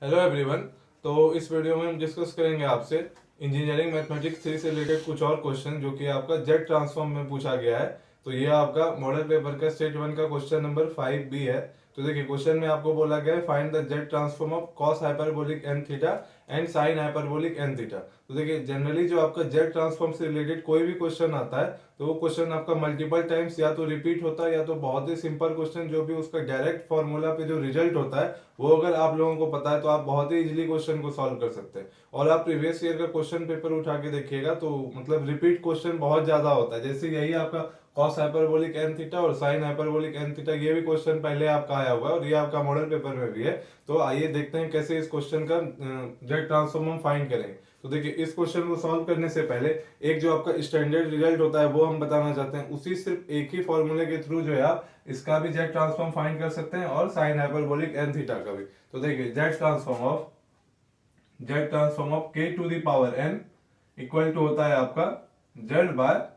Hello everyone. तो इस video में हम डिस्कस करेंगे आपसे इंजीनियरिंग मैथमेटिक्स 3 से रिलेटेड कुछ और क्वेश्चन जो कि आपका जेट ट्रांसफॉर्म में पूछा गया है। तो ये आपका मॉडल पेपर का स्टेट 1 का क्वेश्चन नंबर 5B है। तो देखिए क्वेश्चन में आपको बोला गया है find the Z transform of cos hyperbolic n theta and sine hyperbolic n theta. तो देखिए जनरली जो आपका जेट ट्रांसफॉर्म से रिलेटेड कोई भी क्वेश्चन आता है तो वो क्वेश्चन आपका मल्टीपल टाइम्स या तो रिपीट होता है या तो बहुत ही सिंपल क्वेश्चन जो भी उसका डायरेक्ट फॉर्मूला पे जो रिजल्ट होता है वो अगर आप लोगों को पता है तो आप बहुत ही इजीली क्वेश्चन को सॉल्व कर सकते हैं। और आप प्रीवियस ईयर का क्वेश्चन पेपर उठा के देखिएगा तो मतलब रिपीट क्वेश्चन बहुत ज्यादा होता है। जैसे यही आपका कॉस हाइपरबोलिक एन थीटा और साइन हाइपरबोलिक एन थीटा ये भी क्वेश्चन पहले आपका आया हुआ है और ये आपका मॉडल पेपर में भी है। तो आइए देखते हैं कैसे इस क्वेश्चन का जेट ट्रांसफॉर्म हम फाइंड करेंगे। तो देखिए इस क्वेश्चन को सॉल्व करने से पहले एक जो आपका स्टैंडर्ड रिजल्ट होता है वो हम बताना चाहते हैं। उसी सिर्फ एक ही फॉर्मूले के थ्रू जो है आप इसका भी जेट ट्रांसफॉर्म फाइंड कर सकते हैं और साइन हाइपरबोलिक एन थीटा का भी। तो देखिए Z transform of k to the power n equal to होता है आपका जेड बाय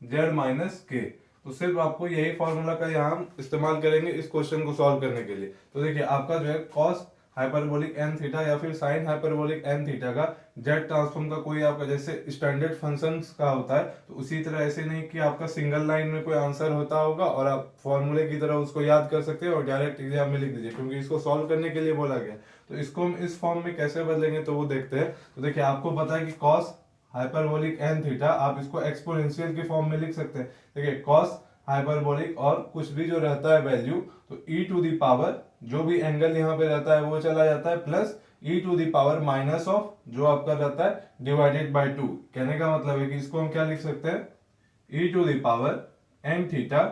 जेड माइनस के। तो सिर्फ आपको यही फॉर्मूला का यहाँ हम इस्तेमाल करेंगे इस क्वेश्चन को सॉल्व करने के लिए। तो देखिए आपका जो है कॉस हाइपरबोलिक एन थीटा या फिर साइन हाइपरबोलिक एन थीटा का जेट ट्रांसफॉर्म का कोई आपका जैसे स्टैंडर्ड फंक्शंस का होता है तो उसी तरह ऐसे नहीं कि आपका सिंगल लाइन में कोई आंसर होता होगा और आप फॉर्मूले की तरह उसको याद कर सकते हैं और डायरेक्ट एग्जाम में लिख दीजिए, क्योंकि इसको सॉल्व करने के लिए बोला गया। तो इसको हम इस फॉर्म में कैसे बदलेंगे तो वो देखते हैं। तो देखिए आपको पता है कि कॉस हाइपरबोलिक एन थीटा आप इसको एक्सपोनेंशियल के फॉर्म में लिख सकते हैं। देखिए कॉस हाइपरबोलिक और कुछ भी जो रहता है वैल्यू तो ई टू दी पावर जो भी एंगल यहाँ पे रहता है वो चला जाता है plus e to the power minus of जो आपका रहता है डिवाइडेड बाय 2। कहने का मतलब है कि इसको हम क्या लिख सकते हैं e to the power n theta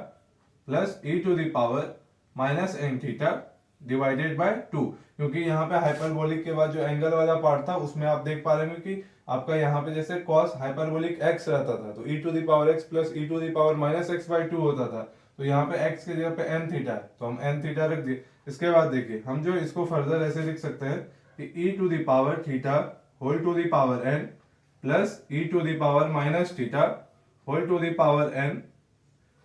plus e to the power minus n theta divided by 2। क्योंकि यहाँ पे हाइपरबोलिक के बाद जो एंगल वाला पार्ट था उसमें आप देख पा रहे हैं कि आपका यहाँ पे जैसे कॉस हाइपरबोलिक एक्स रहता था तो e to the power x plus e to the power minus x by 2 होता था। तो यहाँ पे एक्स की जगह पे एन थीटा है तो हम एन थीटा रख दिए। इसके बाद देखिए हम जो इसको फर्दर ऐसे लिख सकते हैं कि e to the power theta whole to the power n plus e to the power minus theta whole to the power n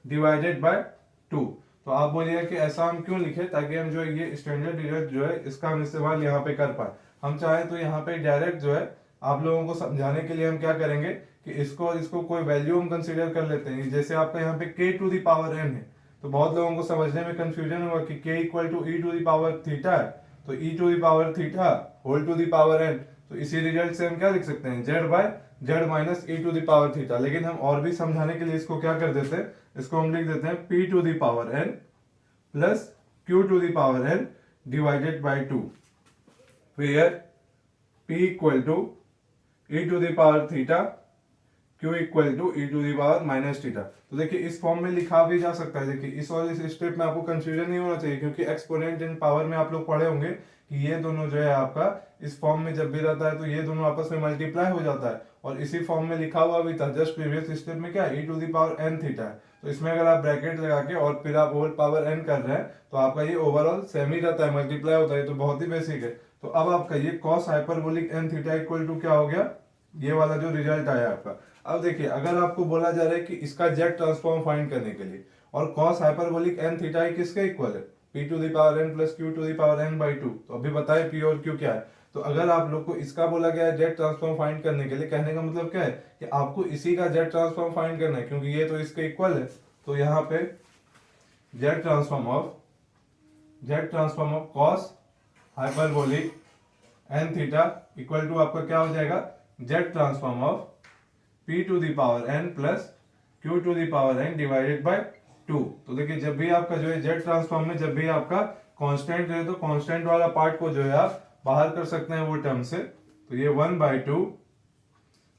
divided by 2। तो आप बोलिएगा कि ऐसा हम क्यों लिखे, ताकि हम जो ये स्टैंडर्ड डिजिट जो है इसका हम इस्तेमाल यहाँ पे कर पाए। हम चाहें तो यहाँ पे डायरेक्ट जो है आप लोगों को समझाने के लिए हम क्या करेंगे कि इसको इसको कोई वैल्यू हम कंसीडर कर लेते हैं। जैसे आपका यहाँ पे k to the power n है तो बहुत लोगों को समझने में कंफ्यूजन होगा कि k equal to e to the power theta है तो e to the power theta whole to the power n। तो इसी रिजल्ट से हम क्या लिख सकते हैं Z by Z minus e to the power theta. लेकिन हम और भी समझाने के लिए इसको क्या कर देते हैं, इसको हम लिख देते हैं p to the power n plus q to the power n divided by 2 where p equal to e to the power theta q equal to e to the power minus theta. तो देखिए इस form में लिखा भी जा सकता है। देखिए इस और इस स्टेप में आपको कंफ्यूजन नहीं होना चाहिए, क्योंकि एक्सपोनेंट इन पावर में आप लोग पढ़े होंगे कि ये दोनों जो है आपका इस फॉर्म में जब भी रहता है तो ये दोनों आपस में मल्टीप्लाई हो जाता है और इसी फॉर्म में लिखा हुआ भी था जस्ट प्रीवियस स्टेप में क्या e to the power n theta है। तो इसमें अगर आप ब्रैकेट लगा के और फिर आप होल पावर n कर रहे हैं तो आपका ये ओवरऑल सेम ही रहता है, मल्टीप्लाई होता है। तो बहुत ही बेसिक है। तो अब आपका ये cos hyperbolic n theta equal to क्या हो गया, ये वाला जो रिजल्ट आया आपका। अब देखिए अगर आपको बोला जा रहा है कि इसका जेट ट्रांसफॉर्म फाइंड करने के लिए और कॉस हाइपरबोलिक एन थीटा किसके इक्वल है p to the power n plus q to the power n by 2। तो अभी बताए पी और क्यू क्या है। तो अगर आप लोग को इसका बोला गया है जेट ट्रांसफॉर्म फाइंड करने के लिए, कहने का मतलब क्या है कि आपको इसी का जेट ट्रांसफॉर्म फाइंड करना है क्योंकि ये तो इसके इक्वल है। तो यहाँ पे Z transform of cos hyperbolic n theta equal to आपका क्या हो जाएगा Z transform of p to the power n plus q to the power n divided by 2। तो देखिए जब भी आपका जो है जेट ट्रांसफॉर्म में जब भी आपका कांस्टेंट है तो कांस्टेंट वाला पार्ट को जो है आप बाहर कर सकते हैं वो टर्म से। तो ये 1/2।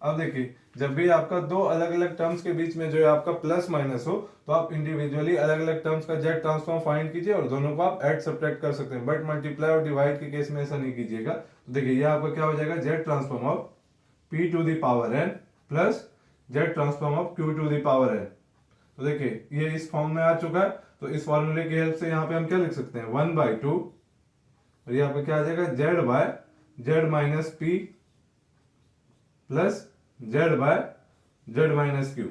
अब देखिए जब भी आपका दो अलग अलग टर्म्स के बीच में जो है आपका प्लस माइनस हो तो आप इंडिविजुअली अलग अलग टर्म्स का जेट ट्रांसफॉर्म फाइंड कीजिए और दोनों को आप ऐड सब्ट्रैक्ट कर सकते हैं, बट मल्टीप्लाई और डिवाइड के केस में ऐसा नहीं कीजिएगा। तो देखिए ये आपका क्या हो जाएगा Z transform of p to the power n plus Z transform of q to the power n। तो देखिए ये इस फॉर्म में आ चुका है। तो इस फॉर्मूले की हेल्प से यहाँ पे हम क्या लिख सकते हैं 1/2 और ये आपका क्या आ जाएगा Z by Z minus p plus Z by Z minus q.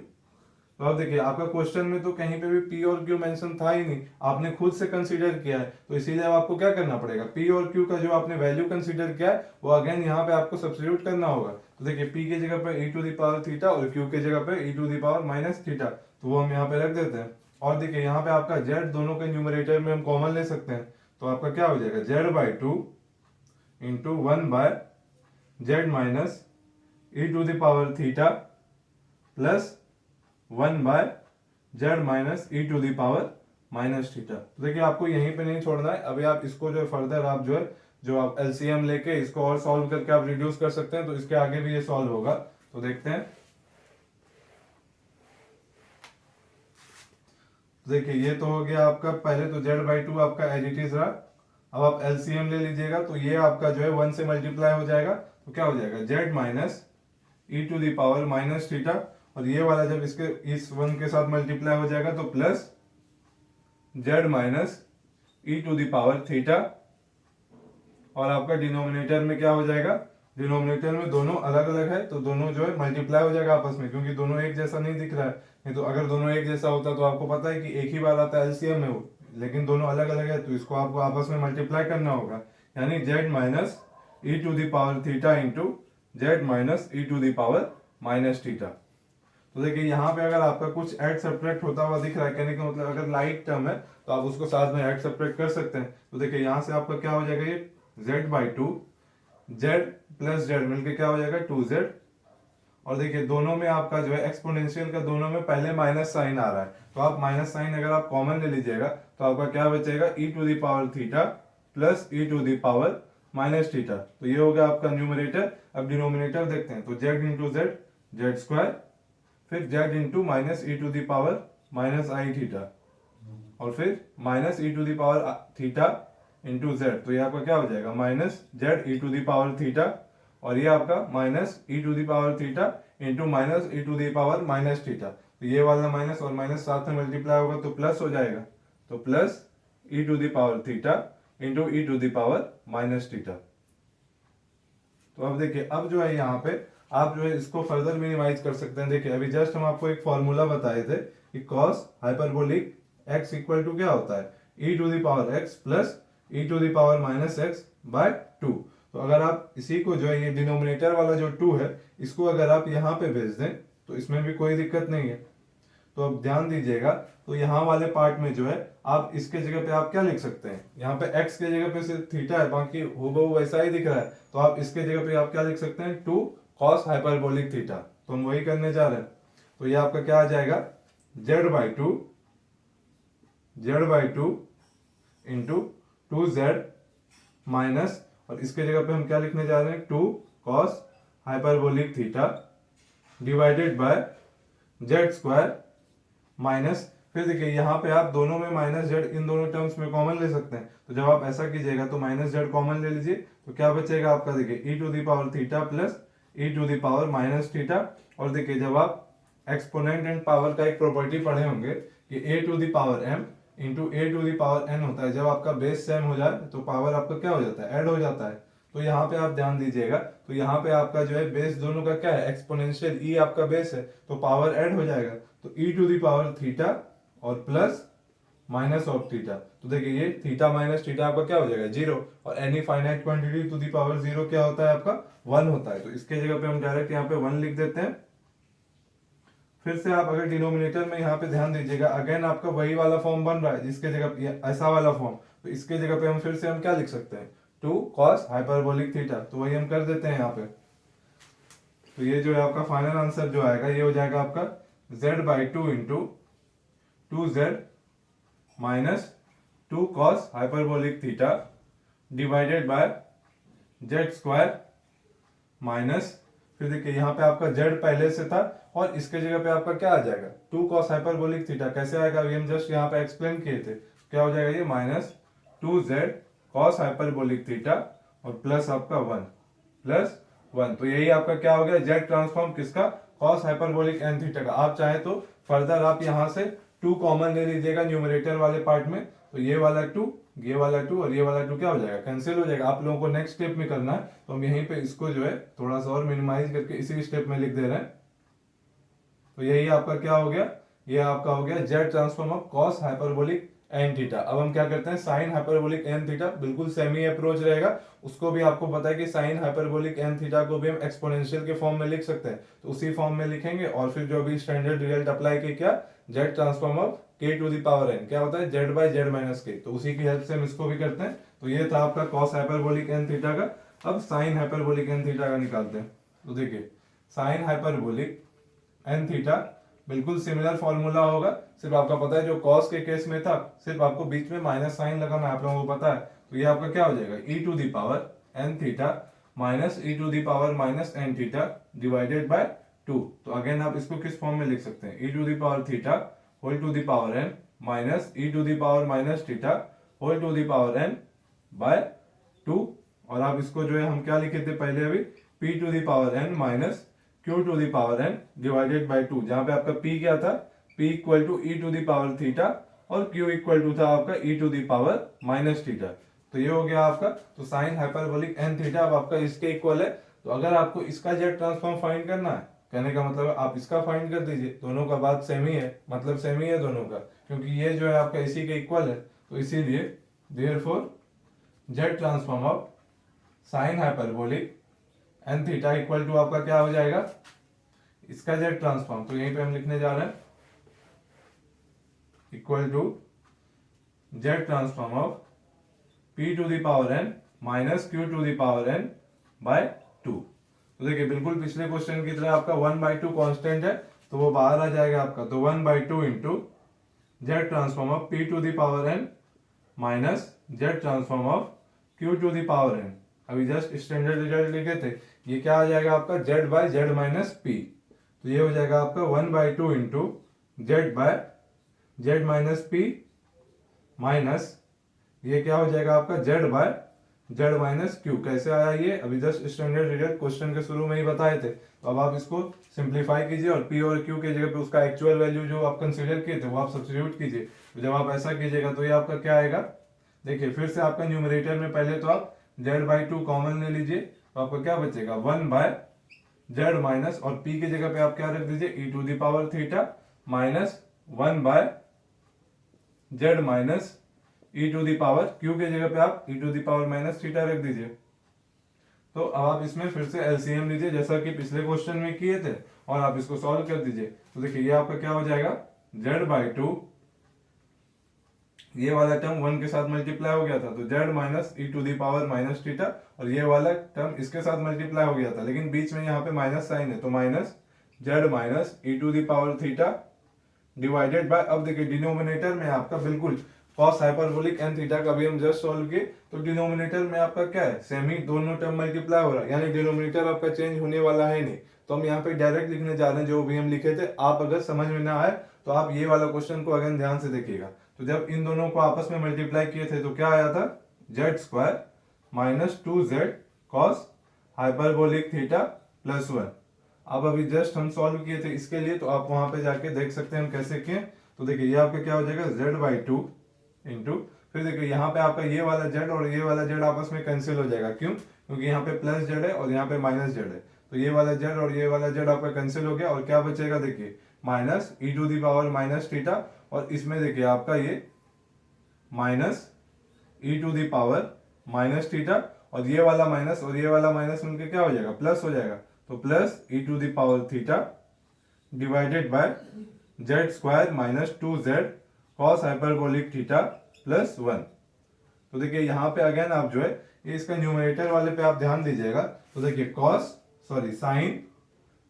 तो अब देखिए आपका क्वेश्चन में तो कहीं पे भी P और Q मेंशन था ही नहीं, आपने खुद से कंसीडर किया है, तो इसीलिए अब आपको क्या करना पड़ेगा, P और Q का जो आपने वैल्यू कंसीडर किया है वो अगेन यहाँ पे आपको सब्स्टिट्यूट करना होगा। तो देखिए P की जगह पे e to the power theta और Q की जगह पे e to the power minus theta, तो वो हम यहाँ पे रख देते हैं। और देखिए यहाँ पे आपका z दोनों के न्यूमरेटर में हम कॉमन ले सकते हैं, तो आपका क्या हो जाएगा z/2 into 1/z minus e to the power theta plus 1/z minus e to the power minus theta. तो देखिए आपको यहीं पे नहीं छोड़ना है, अभी आप इसको जो है फर्दर आप जो आप एलसीएम लेके इसको और सॉल्व करके आप रिड्यूस कर सकते हैं, तो इसके आगे भी ये सॉल्व होगा। तो देखते हैं, देखिए ये तो हो गया आपका, पहले तो z/2 आपका एज इट इज रहा। अब आप एलसीएम ले लीजिएगा, तो ये आपका जो है 1 से मल्टीप्लाई हो जाएगा, तो क्या हो जाएगा z minus e to the power minus theta, और ये वाला जब इसके इस 1 के साथ मल्टीप्लाई हो जाएगा तो plus z minus e to the power theta, और आपका डिनोमिनेटर में क्या हो जाएगा, डिनोमिनेटर में दोनों अलग अलग है तो दोनों जो है मल्टीप्लाई हो जाएगा आपस में, क्योंकि दोनों एक जैसा नहीं दिख रहा है। नहीं तो अगर दोनों एक जैसा होता तो आपको पता है कि एक ही बार आता है एलसीएम में वो, लेकिन दोनों अलग अलग है तो इसको आपको आपस में मल्टीप्लाई करना होगा, यानी z minus e to the power theta into z minus e to the power minus theta. तो देखिए यहाँ पे अगर आपका कुछ ऐड सब्ट्रैक्ट होता हुआ दिख रहा है, कहने का मतलब अगर लाइक टर्म है तो आप उसको साथ में ऐड सब्ट्रैक्ट कर सकते हैं। तो देखिए यहाँ से आपका क्या हो जाएगा, ये z/2 z प्लस z मिलके क्या हो जाएगा 2z, और देखिए दोनों में आपका जो है एक्सपोनेंशियल का दोनों में पहले माइनस साइन आ रहा है, तो आप माइनस साइन अगर आप कॉमन ले लीजिएगा तो आपका क्या बचेगा e to the power theta plus e to the power minus theta. तो ये हो गया आपका न्यूमरेटर। अब डिनोमिनेटर देखते हैं, तो z into Z Z square, फिर z into minus e to the power minus i theta, और फिर minus e to the power theta into Z, तो ये आपका क्या हो जाएगा minus Z e to the power theta, और ये आपका minus e to the power theta into minus e to the power minus theta. तो ये वाला माइनस और माइनस साथ में मल्टीप्लाई होगा तो प्लस हो जाएगा, तो plus e to the power theta into e to the power minus theta. तो अब देखिए, अब जो है यहाँ पे आप जो है इसको फर्दर मिनिमाइज कर सकते हैं। देखिए अभी जस्ट हम आपको एक फॉर्मूला बताए थे कि cos hyperbolic x equal to क्या होता है, e to the power x plus e to the power minus x by 2। तो अगर आप इसी को जो है ये डिनोमिनेटर वाला जो 2 है इसको अगर आप यहाँ पे भेज दें तो इसमें भी कोई दिक्कत नहीं है। तो अब ध्यान दीजिएगा, तो यहाँ वाले पार्ट में जो है आप इसके जगह पे आप क्या लिख सकते हैं, यहाँ पे x के जगह पे सिर्फ थीटा है, बाकी हूबहू वैसा ही दिख रहा है, तो आप इसके जगह पे आप क्या लिख सकते हैं 2 cos हाइपरबोलिक थीटा। तो हम वही करने जा रहे हैं। तो ये आपका क्या आ जाएगा z/2 इंटू 2z माइनस, और इसके जगह पे हम क्या लिखने जा रहे हैं 2 cos hyperbolic theta divided by z square minus, फिर देखिए यहाँ पे आप दोनों में माइनस z इन दोनों टर्म्स में कॉमन ले सकते हैं। तो जब आप ऐसा कीजिएगा तो माइनस z कॉमन ले लीजिए, तो क्या बचेगा आपका, देखिए e to the power theta plus e to the power minus theta. और देखिए जब आप एक्सपोनेंट एंड पावर का एक प्रॉपर्टी पढ़े होंगे कि a to the power m into a to the power n होता है, जब आपका बेस सेम हो जाए तो पावर आपका क्या हो जाता है, ऐड हो जाता है। तो यहाँ पे आप ध्यान दीजिएगा, तो यहाँ पे आपका जो है बेस दोनों का क्या है एक्सपोनेंशियल, e आपका बेस है तो पावर ऐड हो जाएगा, तो e to the power theta और प्लस माइनस ऑफ थीटा। तो देखिए ये थीटा माइनस थीटा आपका क्या हो जाएगा 0, और any finite quantity to the power 0 क्या होता है आपका 1 होता है। तो इसके जगह पे हम डायरेक्ट यहाँ पे 1 लिख देते हैं। फिर से आप अगर डिनोमिनेटर में यहाँ पे ध्यान दीजिएगा, अगेन आपका वही वाला फॉर्म बन रहा है जिसके जगह पे ऐसा वाला फॉर्म, तो इसके जगह पे हम फिर से हम क्या लिख सकते हैं 2 cos हाइपरबोलिक थीटा, तो वही हम कर देते हैं यहाँ पे। तो ये जो है आपका फाइनल आंसर जो आएगा ये हो जाएगा आपका z/2 into 2z minus 2 cos hyperbolic theta divided by z square minus, फिर देखिए यहाँ पे आपका z पहले से था और इसके जगह पे आपका क्या आ जाएगा 2 cos हाइपरबोलिक थीटा। कैसे आएगा अभी हम जस्ट यहाँ पे एक्सप्लेन किए थे, क्या हो जाएगा ये minus 2z cos hyperbolic theta और प्लस आपका 1 प्लस 1। तो यही आपका क्या हो गया z ट्रांसफॉर्म किसका, cos हाइपरबोलिक n थीटा का। आप चाहे तो फर्दर आप यहाँ से 2 कॉमन ले लीजिएगा न्यूमरेटर वाले पार्ट में, तो ये वाला 2 ये वाला 2 और ये वाला 2 क्या हो जाएगा कैंसिल हो जाएगा। आप लोगों को नेक्स्ट स्टेप में करना है, तो हम यहीं पे इसको जो है थोड़ा सा और मिनिमाइज करके इसी स्टेप में लिख दे रहे हैं। तो यही आपका क्या हो गया ये आपका हो गया Z transform of cos hyperbolic n theta. अब हम क्या करते हैं, साइन हाइपरबोलिक एन थीटा, बिल्कुल सेमी अप्रोच रहेगा। उसको भी आपको पता है कि साइन हाइपरबोलिक एन थीटा को भी हम एक्सपोनेंशियल के फॉर्म में लिख सकते हैं, तो उसी फॉर्म में लिखेंगे। और फिर जो भी स्टैंडर्ड रिजल्ट अप्लाई किया, क्या Z transform of k to the power N क्या होता है, जेड बाई जेड माइनस के, तो उसी की हेल्प से हम इसको भी करते हैं। तो ये था आपका कॉस हाइपरबोलिक एन थीटा का। अब साइन हाइपरबोलिक एन थीटा का निकालते हैं। तो देखिए साइन हाइपरबोलिक एन थीटा बिल्कुल सिमिलर फॉर्मूला होगा, सिर्फ आपका पता है जो कॉस के केस में था सिर्फ आपको बीच में माइनस साइन लगाना आप लोगों को पता है। तो ये आपका क्या हो जाएगा, e to the power n theta minus e to the power minus n theta divided by 2। तो अगेन आप इसको किस फॉर्म में लिख सकते हैं, e to the power theta whole to the power n minus e to the power minus theta whole to the power n by 2। और आप इसको जो है हम क्या लिखे थे पहले अभी, p to the power n minus q to the power n divided by 2, जहां पे आपका p क्या था, p equal to e to the power theta और q इक्वल टू था आपका e to the power minus theta. तो ये हो गया आपका, तो साइन हाइपरबोलिक एन थीटा अब आपका इसके इक्वल है। तो अगर आपको इसका जेड ट्रांसफॉर्म फाइंड करना है, कहने का मतलब आप इसका फाइंड कर दीजिए, दोनों का बात सेम ही है, मतलब सेम ही है दोनों का, क्योंकि ये जो है आपका इसी के इक्वल है। तो इसीलिए therefore Z transform of sine hyperbolic n theta equal to आपका क्या हो जाएगा, इसका जेड ट्रांसफॉर्म, तो यहीं पे हम लिखने जा रहे हैं equal to Z transform of p to the power n minus q to the power n by 2। तो देखिए बिल्कुल पिछले क्वेश्चन की तरह आपका 1/2 कांस्टेंट है, तो वो बाहर आ जाएगा आपका, तो 1/2 into Z transform of p to the power n minus Z transform of q to the power n. अभी जस्ट स्टैंडर्ड रिजल्ट लिखे थे, ये क्या आ जाएगा आपका Z by Z minus p. तो ये हो जाएगा आपका 1/2 into Z by Z minus p minus ये क्या हो जाएगा आपका Z by Z minus q. कैसे आया ये, अभी जस्ट स्टैंडर्ड रिजल्ट क्वेश्चन के शुरू में ही बताए थे। तो अब आप इसको सिंप्लीफाई कीजिए और पी और क्यू के जगह पे उसका एक्चुअल वैल्यू जो आप कंसीडर किए थे वो आप सब्स्टिट्यूट कीजिए। तो जब आप ऐसा कीजिएगा तो ये आपका क्या आएगा, देखिए फिर से आपका न्यूमरेटर में पहले तो आप z/2 कॉमन ले लीजिए, तो आपको क्या बचेगा 1/z माइनस, और p की जगह पे आप क्या रख दीजिए e to the power theta minus 1/z minus e to the power, q के जगह पे आप e to the power minus theta रख दीजिए। तो अब आप इसमें फिर से एलसीएम लीजिए जैसा कि पिछले क्वेश्चन में किए थे, और आप इसको सॉल्व कर दीजिए। तो देखिए ये आपका क्या हो जाएगा z/2, ये वाला टर्म 1 के साथ मल्टीप्लाई हो गया था तो z minus e to the power minus theta, और ये वाला टर्म इसके साथ मल्टीप्लाई हो गया था, लेकिन बीच में यहाँ पे माइनस साइन है, तो minus z minus e to the power theta divided by, अब देखिए डिनोमिनेटर में आपका बिल्कुल कॉस हाइपरबोलिक एन थीटा का भी हम जस्ट सॉल्व किए, तो डिनोमिनेटर में आपका क्या है, सेम ही दोनों टर्म मल्टीप्लाई हो रहा है, यानी डिनोमिनेटर आपका चेंज होने वाला है नहीं। तो हम यहाँ पे डायरेक्ट लिखने जा रहे हैं जो भी हम लिखे थे। आप अगर समझ में ना आए तो आप ये वाला क्वेश्चन को अगेन ध्यान से देखिएगा। तो जब इन दोनों को आपस में मल्टीप्लाई किए थे तो क्या आया था, Z square minus 2z cos hyperbolic theta plus 1। अब अभी जस्ट हम सॉल्व किए थे इसके लिए, तो आप वहां पे जाके देख सकते हैं हम कैसे किए। तो देखिए ये आपका क्या हो जाएगा z/2 इंटू, फिर देखिए यहाँ पे आपका ये वाला z और ये वाला z आपस में कैंसिल हो जाएगा, क्यों, क्योंकि यहाँ पे प्लस z है और यहाँ पे माइनस z है, तो ये वाला z और ये वाला z आपका कैंसिल हो गया, और क्या बचेगा देखिए minus e to the power minus theta, और इसमें देखिए आपका ये minus e to the power minus theta, और ये वाला माइनस और ये वाला माइनस मिलकर क्या हो जाएगा प्लस हो जाएगा, तो plus e to the power theta divided by Z square minus 2z cos hyperbolic theta plus 1। तो देखिए यहाँ पे अगेन आप जो है ये इसका न्यूमरेटर वाले पे आप ध्यान दीजिएगा। तो देखिए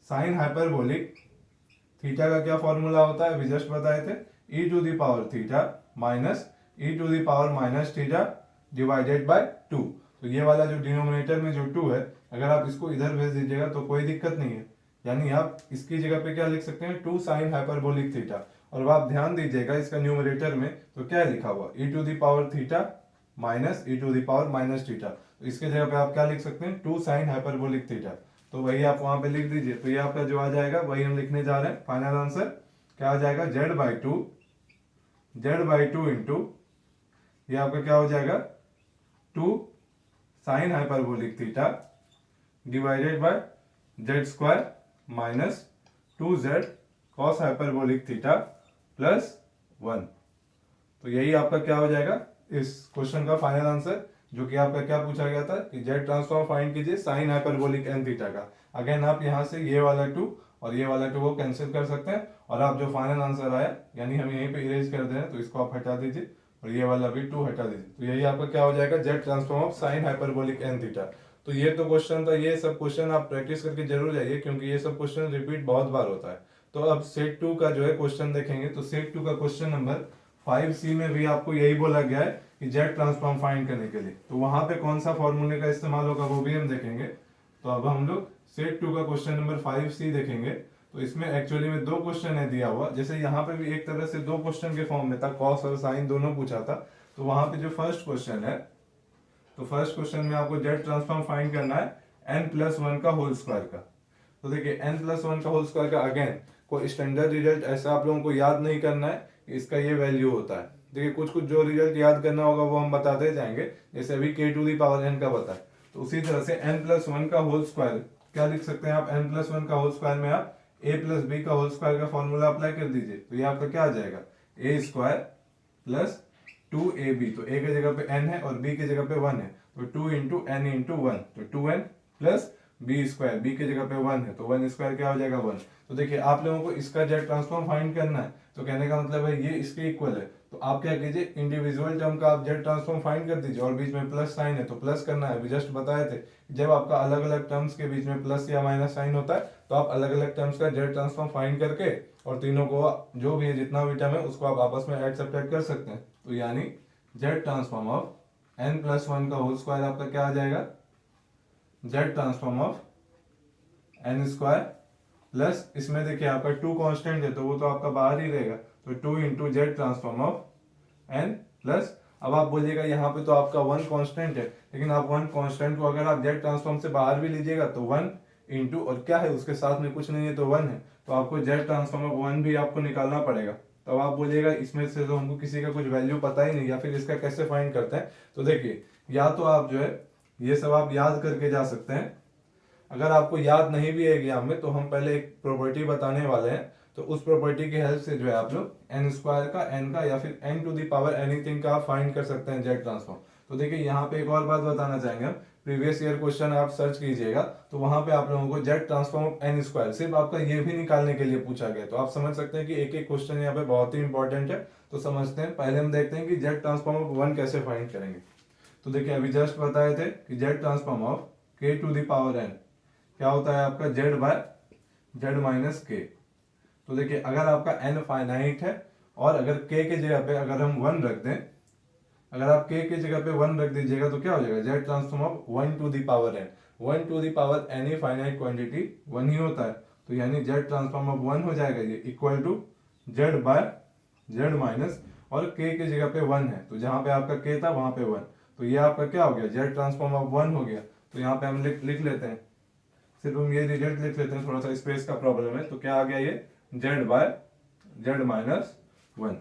साइन हाइपरबोलिक थीटा का क्या फॉर्मूला होता है, अभी जस्ट बताए थे, e to the power theta minus e to the power minus theta divided by 2। तो ये वाला जो डिनोमिनेटर में जो 2 है, अगर आप इसको इधर भेज दीजिएगा तो कोई दिक्कत नहीं है, यानी आप इसकी जगह पे क्या लिख सकते हैं 2 साइन हाइपरबोलिक थीटा। और आप ध्यान दीजिएगा इसका न्यूमरेटर में तो क्या लिखा हुआ e to the power theta minus e to the power minus theta, तो इसके जगह पे आप क्या लिख सकते हैं 2 साइन हाइपरबोलिक थीटा, तो वही आप वहां पे लिख दीजिए। तो ये आपका जो आ जाएगा वही हम लिखने जा रहे हैं। फाइनल आंसर क्या आ जाएगा z/2 इंटू ये आपका क्या हो जाएगा 2 sine hyperbolic theta divided by Z square minus 2z cos hyperbolic theta plus 1। तो यही आपका क्या हो जाएगा इस क्वेश्चन का फाइनल आंसर, जो कि आपका क्या पूछा गया था कि जेड ट्रांसफॉर्म फाइंड कीजिए साइन हाइपरबोलिक एन थीटा का। अगेन आप यहाँ से ये वाला 2 और ये वाला 2 को कैंसिल कर सकते हैं, और आप जो फाइनल आंसर आया यानी हम यहीं पे इरेज कर दे रहे हैं, तो इसको आप हटा दीजिए और ये वाला भी 2 हटा दीजिए। तो यही आपका क्या हो जाएगा Z transform of sine hyperbolic n theta. तो ये तो क्वेश्चन था, ये सब क्वेश्चन आप प्रैक्टिस करके जरूर जाइए, क्योंकि ये सब क्वेश्चन रिपीट बहुत बार होता है। तो अब सेट 2 का जो है क्वेश्चन देखेंगे। तो सेट 2 का क्वेश्चन नंबर 5C में भी आपको यही बोला गया है कि जेड ट्रांसफॉर्म फाइंड करने के लिए, तो वहां पे कौन सा फॉर्मूले का इस्तेमाल होगा वो भी हम देखेंगे। तो अब हम लोग सेट 2 का क्वेश्चन नंबर 5C देखेंगे। तो इसमें एक्चुअली में 2 क्वेश्चन है दिया हुआ, जैसे यहाँ पे भी एक तरह से 2 क्वेश्चन के फॉर्म में था, कॉस और साइन दोनों पूछा था। तो वहां पे जो फर्स्ट क्वेश्चन है, तो फर्स्ट क्वेश्चन में आपको जेड ट्रांसफॉर्म फाइंड करना है n+1 का होल स्क्वायर का। तो देखिए n+1 का होल स्क्वायर का अगेन कोई स्टैंडर्ड रिजल्ट ऐसा आप लोगों को याद नहीं करना है कि इसका ये वैल्यू होता है। देखिए कुछ कुछ जो रिजल्ट याद करना होगा वो हम बताते जाएंगे, जैसे अभी k⁴n का बताए। तो उसी तरह से n+1 का होल स्क्वायर क्या लिख सकते हैं आप, n+1 का होल स्क्वायर में आप a+b का होल स्क्वायर का फॉर्मूला अप्लाई कर दीजिए। तो ये आपका क्या आ जाएगा a² प्लस 2ab। तो a की जगह पे n है और b की जगह पे 1 है, तो 2 इंटू n इंटू 1, तो 2n प्लस b², b की जगह पे 1 है तो 1² क्या हो जाएगा 1। तो देखिए आप लोगों को इसका जेड ट्रांसफॉर्म फाइंड करना है, तो कहने का मतलब है ये इसके इक्वल है। तो आप क्या कीजिए, इंडिविजुअल टर्म का आप जेड ट्रांसफॉर्म फाइंड कर दीजिए, और बीच में प्लस साइन है तो प्लस करना है। अभी जस्ट बताए थे जब आपका अलग अलग टर्म्स के बीच में प्लस या माइनस साइन होता है, तो आप अलग अलग टर्म्स का जेड ट्रांसफॉर्म फाइंड करके और तीनों को जो भी है जितना भी टर्म है उसको आप आपस में ऐड सब्ट्रैक्ट कर सकते हैं। तो यानी जेड ट्रांसफॉर्म ऑफ n+1 का होल स्क्वायर आपका क्या आ जाएगा, Z transform of n² plus इसमें देखिए आपका 2 कांस्टेंट है तो वो तो आपका बाहर ही रहेगा, तो 2 into Z transform of n plus, अब आप बोलिएगा यहाँ पे तो आपका 1 कांस्टेंट है, लेकिन आप 1 कांस्टेंट को अगर आप जेड ट्रांसफॉर्म से बाहर भी लीजिएगा तो 1 इंटू और क्या है उसके साथ में कुछ नहीं है तो 1 है, तो आपको जेड ट्रांसफॉर्म ऑफ 1 भी आपको निकालना पड़ेगा। तो आप बोलिएगा इसमें से तो हमको किसी का कुछ वैल्यू पता ही नहीं, या फिर इसका कैसे फाइंड करते हैं। तो देखिए या तो आप जो है ये सब आप याद करके जा सकते हैं, अगर आपको याद नहीं भी है एग्जाम में तो हम पहले एक प्रॉपर्टी बताने वाले हैं, तो उस प्रॉपर्टी की हेल्प से जो है आप लोग n² का n का या फिर n⁻ एनीथिंग का आप फाइंड कर सकते हैं जेड ट्रांसफॉर्म। तो देखिए यहाँ पे एक और बात बताना चाहेंगे हम, प्रीवियस ईयर क्वेश्चन आप सर्च कीजिएगा तो वहां पे आप लोगों को जेड ट्रांसफॉर्म ऑफ n² सिर्फ आपका ये भी निकालने के लिए पूछा गया। तो आप समझ सकते हैं कि एक एक क्वेश्चन यहाँ पे बहुत ही इंपॉर्टेंट है। तो समझते हैं, पहले हम देखते हैं कि जेड ट्रांसफॉर्म ऑफ 1 कैसे फाइंड करेंगे। तो देखिए अभी जस्ट बताए थे कि जेड ट्रांसफॉर्म ऑफ k⁴n क्या होता है आपका z/z-k। तो देखिए अगर आपका n फाइनाइट है और अगर k के जगह पे अगर हम 1 रख दें, अगर आप k के जगह पे 1 रख दीजिएगा तो क्या हो जाएगा Z transform of 1⁻n। 1⁻n he finite quantity 1 ही होता है, तो यानी जेड ट्रांसफॉर्म ऑफ 1 हो जाएगा ये इक्वल टू z/z माइनस, और k की जगह पे 1 है तो जहां पे आपका k था वहां पे 1, तो ये आपका क्या हो गया जेड ट्रांसफॉर्म ऑफ 1 हो गया। तो यहाँ पे हम लिख लेते हैं, सिर्फ हम ये रिजल्ट लिख लेते हैं, थोड़ा सा स्पेस का प्रॉब्लम है। तो क्या आ गया ये z/z-1।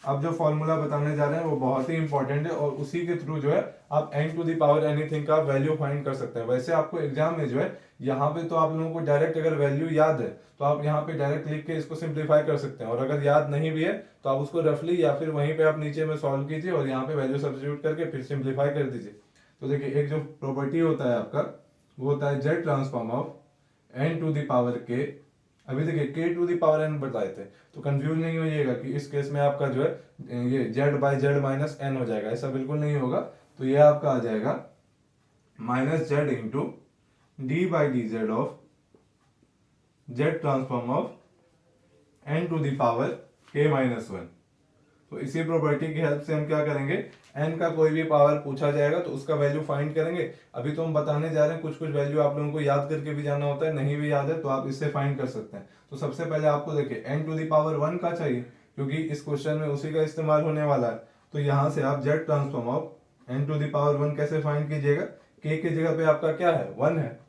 अब जो फॉर्मूला बताने जा रहे हैं वो बहुत ही इंपॉर्टेंट है, और उसी के थ्रू जो है आप n⁻ एनीथिंग का वैल्यू फाइंड कर सकते हैं। वैसे आपको एग्जाम में जो है यहाँ पे तो आप लोगों को डायरेक्ट अगर वैल्यू याद है तो आप यहाँ पे डायरेक्ट लिख के इसको सिंप्लीफाई कर सकते हैं, और अगर याद नहीं भी है तो आप उसको रफली या फिर वहीं पे आप नीचे में सॉल्व कीजिए और यहाँ पे वैल्यू सब्स्टिट्यूट करके फिर सिंप्लीफाई कर दीजिए। तो देखिए एक जो प्रॉपर्टी होता है आपका वो होता है जेड ट्रांसफॉर्म ऑफ n⁻k। अभी देखिए k⁻n बताए थे, तो कंफ्यूज नहीं होइएगा कि इस केस में आपका जो है ये z/z माइनस n हो जाएगा, ऐसा बिल्कुल नहीं होगा। तो ये आपका आ जाएगा -z into d/dz of Z transform of n⁻k-1। तो इसी प्रॉपर्टी की हेल्प से हम क्या करेंगे, n का कोई भी पावर पूछा जाएगा तो उसका वैल्यू फाइंड करेंगे। अभी तो हम बताने जा रहे हैं, कुछ कुछ वैल्यू आप लोगों को याद करके भी जाना होता है, नहीं भी याद है तो आप इससे फाइंड कर सकते हैं। तो सबसे पहले आपको देखिए n⁻1 का चाहिए, क्योंकि इस क्वेश्चन में उसी का इस्तेमाल होने वाला है। तो यहाँ से आप जेड ट्रांसफॉर्म ऑफ n⁻1 कैसे फाइंड कीजिएगा, k के जगह पे आपका क्या है 1 है,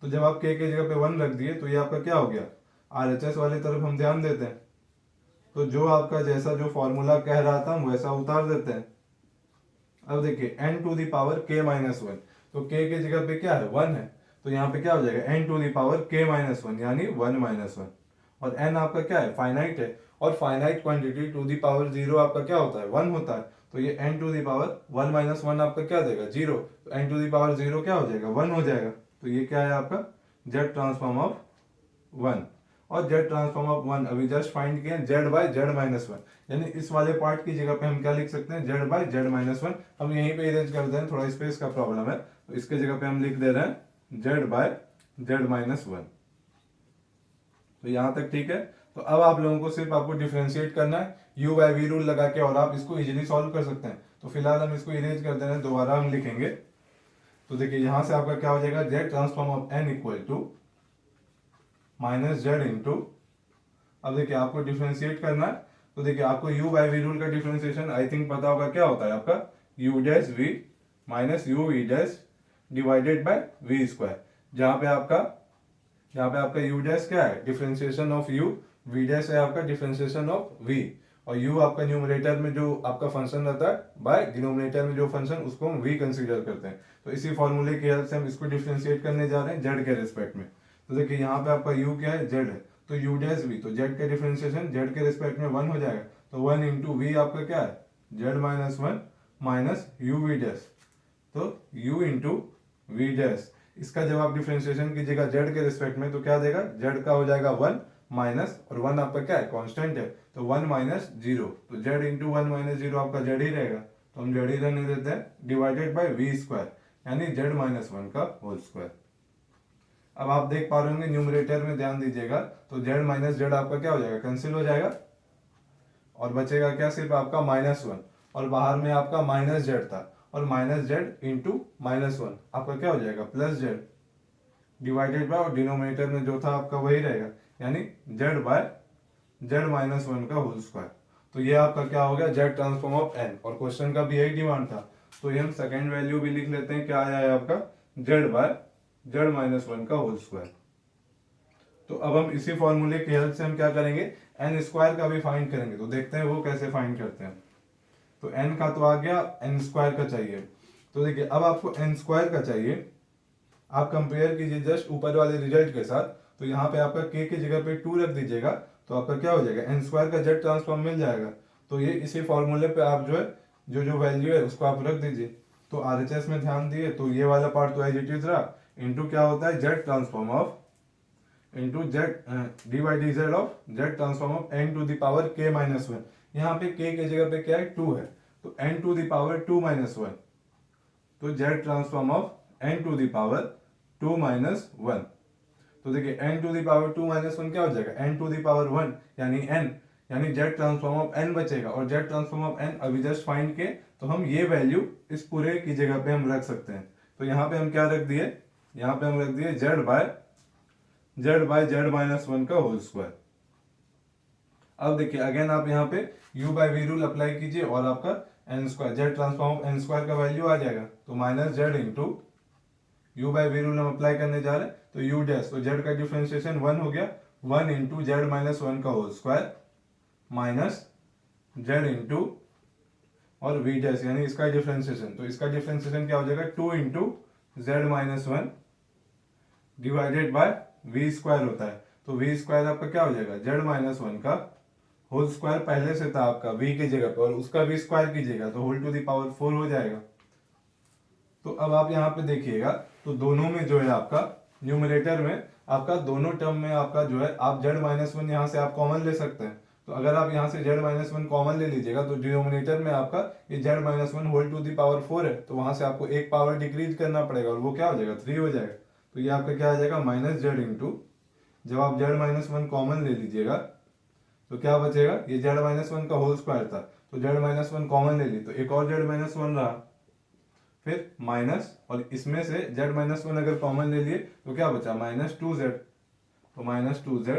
तो जब आप k के जगह पे 1 रख दिए तो ये आपका क्या हो गया, RHS वाली तरफ हम ध्यान देते हैं, तो जो आपका जैसा जो फॉर्मूला कह रहा था हम वैसा उतार देते हैं। अब देखिए n⁻k-1, तो k के जगह पे क्या है 1 है, तो यहाँ पे क्या हो जाएगा n⁻k-1 यानी 1 - 1, और n आपका क्या है फाइनाइट है, और finite quantity to the power zero आपका क्या होता है, 1 होता है। तो ये n to the power 1 minus 1 आपका क्या देगा, 0। तो n टू द पावर 0 क्या हो जाएगा, 1 हो जाएगा। तो ये क्या है आपका z ट्रांसफॉर्म ऑफ 1। और z ट्रांसफॉर्म ऑफ 1 अभी जस्ट फाइंड किए z बाय z माइनस 1, यानी इस वाले पार्ट की जगह पे हम क्या लिख सकते हैं, z बाय z माइनस 1। हम यहीं पे इरेज कर दे रहे हैं, थोड़ा स्पेस का प्रॉब्लम है, तो इसके जगह पे हम लिख दे रहे हैं z बाय z माइनस 1। तो यहां तक ठीक है। तो अब आप लोगों को सिर्फ आपको डिफरेंशिएट करना है u बाय v रूल लगा के, और आप इसको इजीली सॉल्व कर सकते हैं। तो फिलहाल हम इसको इरेज कर दे रहे हैं, दोबारा हम लिखेंगे। तो देखिए यहां से आपका क्या हो जाएगा, z transform of n equal to minus z into, अब देखिए आपको डिफरेंशिएट करना है। तो देखिए आपको u बाय v रूल का डिफरेंशिएशन आई थिंक पता होगा, क्या होता है आपका u dash v minus u v dash divided by v square, जहां पे आपका u डैश क्या है, differentiation of u, v dash है आपका डिफरेंशिएशन ऑफ v, और u आपका न्यूमरेटर में जो आपका फंक्शन रहता है, बाय डिनोमिनेटर में जो फंक्शन, उसको हम v कंसीडर करते हैं। तो इसी फॉर्मूले की हेल्प से हम इसको डिफरेंशिएट करने जा रहे हैं z के रिस्पेक्ट में। तो देखिए यहाँ पे आपका u क्या है, z है, तो u डैश v, तो z के डिफरेंशिएशन z के रिस्पेक्ट में 1 हो जाएगा। तो 1 इंटू v आपका क्या है, z minus 1 minus u v dash, तो u इंटू v डैश। इसका जब आप डिफरेंशिएशन कीजिएगा z के रिस्पेक्ट में, तो क्या देगा, z का हो जाएगा 1 माइनस, और 1 आपका क्या है, कांस्टेंट है, तो 1 माइनस 0, तो z इंटू 1 माइनस 0 आपका z ही रहेगा, तो हम z ही रहने देते हैं, डिवाइडेड बाय v स्क्वायर, यानी z माइनस 1 का होल स्क्वायर। अब आप देख पा रहे होंगे न्यूमरेटर में ध्यान दीजिएगा, तो z माइनस जेड आपका क्या हो जाएगा, कैंसिल हो जाएगा, और बचेगा क्या, सिर्फ आपका माइनस 1, और बाहर में आपका माइनस जेड था, और माइनस जेड इंटू माइनस 1 आपका क्या हो जाएगा, प्लस जेड डिवाइडेड बाय, और डिनोमिनेटर में जो था आपका वही रहेगा, यानी z बाय z माइनस 1 का होल स्क्वायर। तो ये आपका क्या हो गया, z ट्रांसफॉर्म ऑफ n, और क्वेश्चन का भी यही डिमांड था, तो ये हम सेकेंड वैल्यू भी लिख लेते हैं, क्या आया है आपका z बाय z माइनस 1 का होल स्क्वायर। तो अब हम इसी फॉर्मूले की हेल्प से हम क्या करेंगे, एन स्क्वायर का भी फाइंड करेंगे। तो देखते हैं वो कैसे फाइंड करते हैं। तो एन का तो आ गया, एन स्क्वायर का चाहिए। तो देखिए अब आपको एन स्क्वायर का चाहिए, आप कंपेयर कीजिए जस्ट ऊपर वाले रिजल्ट के साथ। तो यहाँ पे आपका k की जगह पे 2 रख दीजिएगा, तो आपका क्या हो जाएगा, एन स्क्वायर का z ट्रांसफॉर्म मिल जाएगा। तो ये इसी फॉर्मूले पे आप जो है जो वैल्यू है उसको आप रख दीजिए। तो RHS में ध्यान दिए, तो ये वाला पार्ट तो एज इट इज रहा, इंटू क्या होता है, z transform of into z d by d z of z transform of n to the power k minus 1। यहाँ पे k की जगह पे क्या है, 2 है, तो n to the power 2 minus 1, तो z transform of n to the power 2 minus 1। तो देखिए n to the power 2 minus 1 क्या हो जाएगा, n टू द पावर 1, यानी n, यानी z ट्रांसफॉर्म ऑफ n बचेगा, और z ट्रांसफॉर्म ऑफ n अभी जस्ट फाइंड के, तो हम ये वैल्यू इस पूरे की जगह पे हम रख सकते हैं। तो यहाँ पे हम क्या रख दिए, यहाँ पे हम रख दिए z बाय z माइनस 1 का होल स्क्वायर। अब देखिए अगेन आप यहाँ पे u by v rule apply कीजिए, और आपका n square, z transform of n square का वैल्यू आ जाएगा, तो minus z into u by v rule हम अप्लाई करने जा रहे हैं, तो u डैश, तो z का डिफरेंशिएशन 1 हो गया, 1 इंटू z माइनस 1 का whole square minus z into और v डैश, यानी इसका डिफरेंशिएशन, तो इसका डिफरेंशिएशन क्या हो जाएगा, 2 into z minus 1 divided by v square होता है, तो v स्क्वायर आपका क्या हो जाएगा, z माइनस 1 का होल स्क्वायर पहले से था आपका v की जगह पर, और उसका v स्क्वायर कीजिएगा तो होल टू द पावर 4 हो जाएगा। तो अब आप यहाँ पे देखिएगा, तो दोनों में जो है आपका न्यूमरेटर में आपका दोनों टर्म में आपका जो है, आप z माइनस 1 यहाँ से आप कॉमन ले सकते हैं। तो अगर आप यहाँ से z माइनस 1 कॉमन ले लीजिएगा, तो डिनोमिनेटर में आपका ये z minus 1 whole to the power 4 है, तो वहां से आपको एक पावर डिक्रीज करना पड़ेगा, और वो क्या हो जाएगा, 3 हो जाएगा। तो ये आपका क्या आ जाएगा, माइनस z इंटू, जब आप z माइनस 1 कॉमन ले लीजिएगा तो क्या बचेगा, ये z माइनस 1 का होल स्क्वायर था, तो z माइनस 1 कॉमन ले ली, तो एक और z माइनस 1 रहा, फिर माइनस, और इसमें से z माइनस 1 अगर कॉमन ले लिए तो क्या बचा, माइनस 2z, तो minus 2z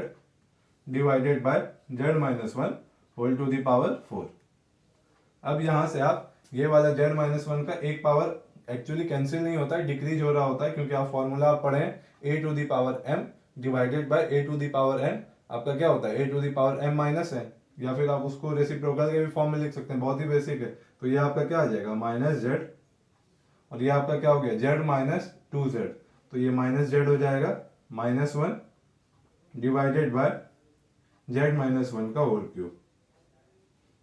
divided by z minus 1 whole to the power 4। अब यहां से आप ये वाला z माइनस 1 का एक पावर एक्चुअली कैंसिल नहीं होता है, डिक्रीज हो रहा होता है, क्योंकि आप फॉर्मूला आप पढ़े हैं a to the power m divided by a to the power n, आपका क्या होता है a to the power m minus n, या फिर आप उसको रेसिप्रोकल के भी फॉर्म में लिख सकते हैं, बहुत ही बेसिक है। तो ये आपका क्या आ जाएगा, माइनस z, और ये आपका क्या हो गया, z माइनस 2z, तो ये माइनस z हो जाएगा minus 1 divided by Z minus one का होल क्यूब।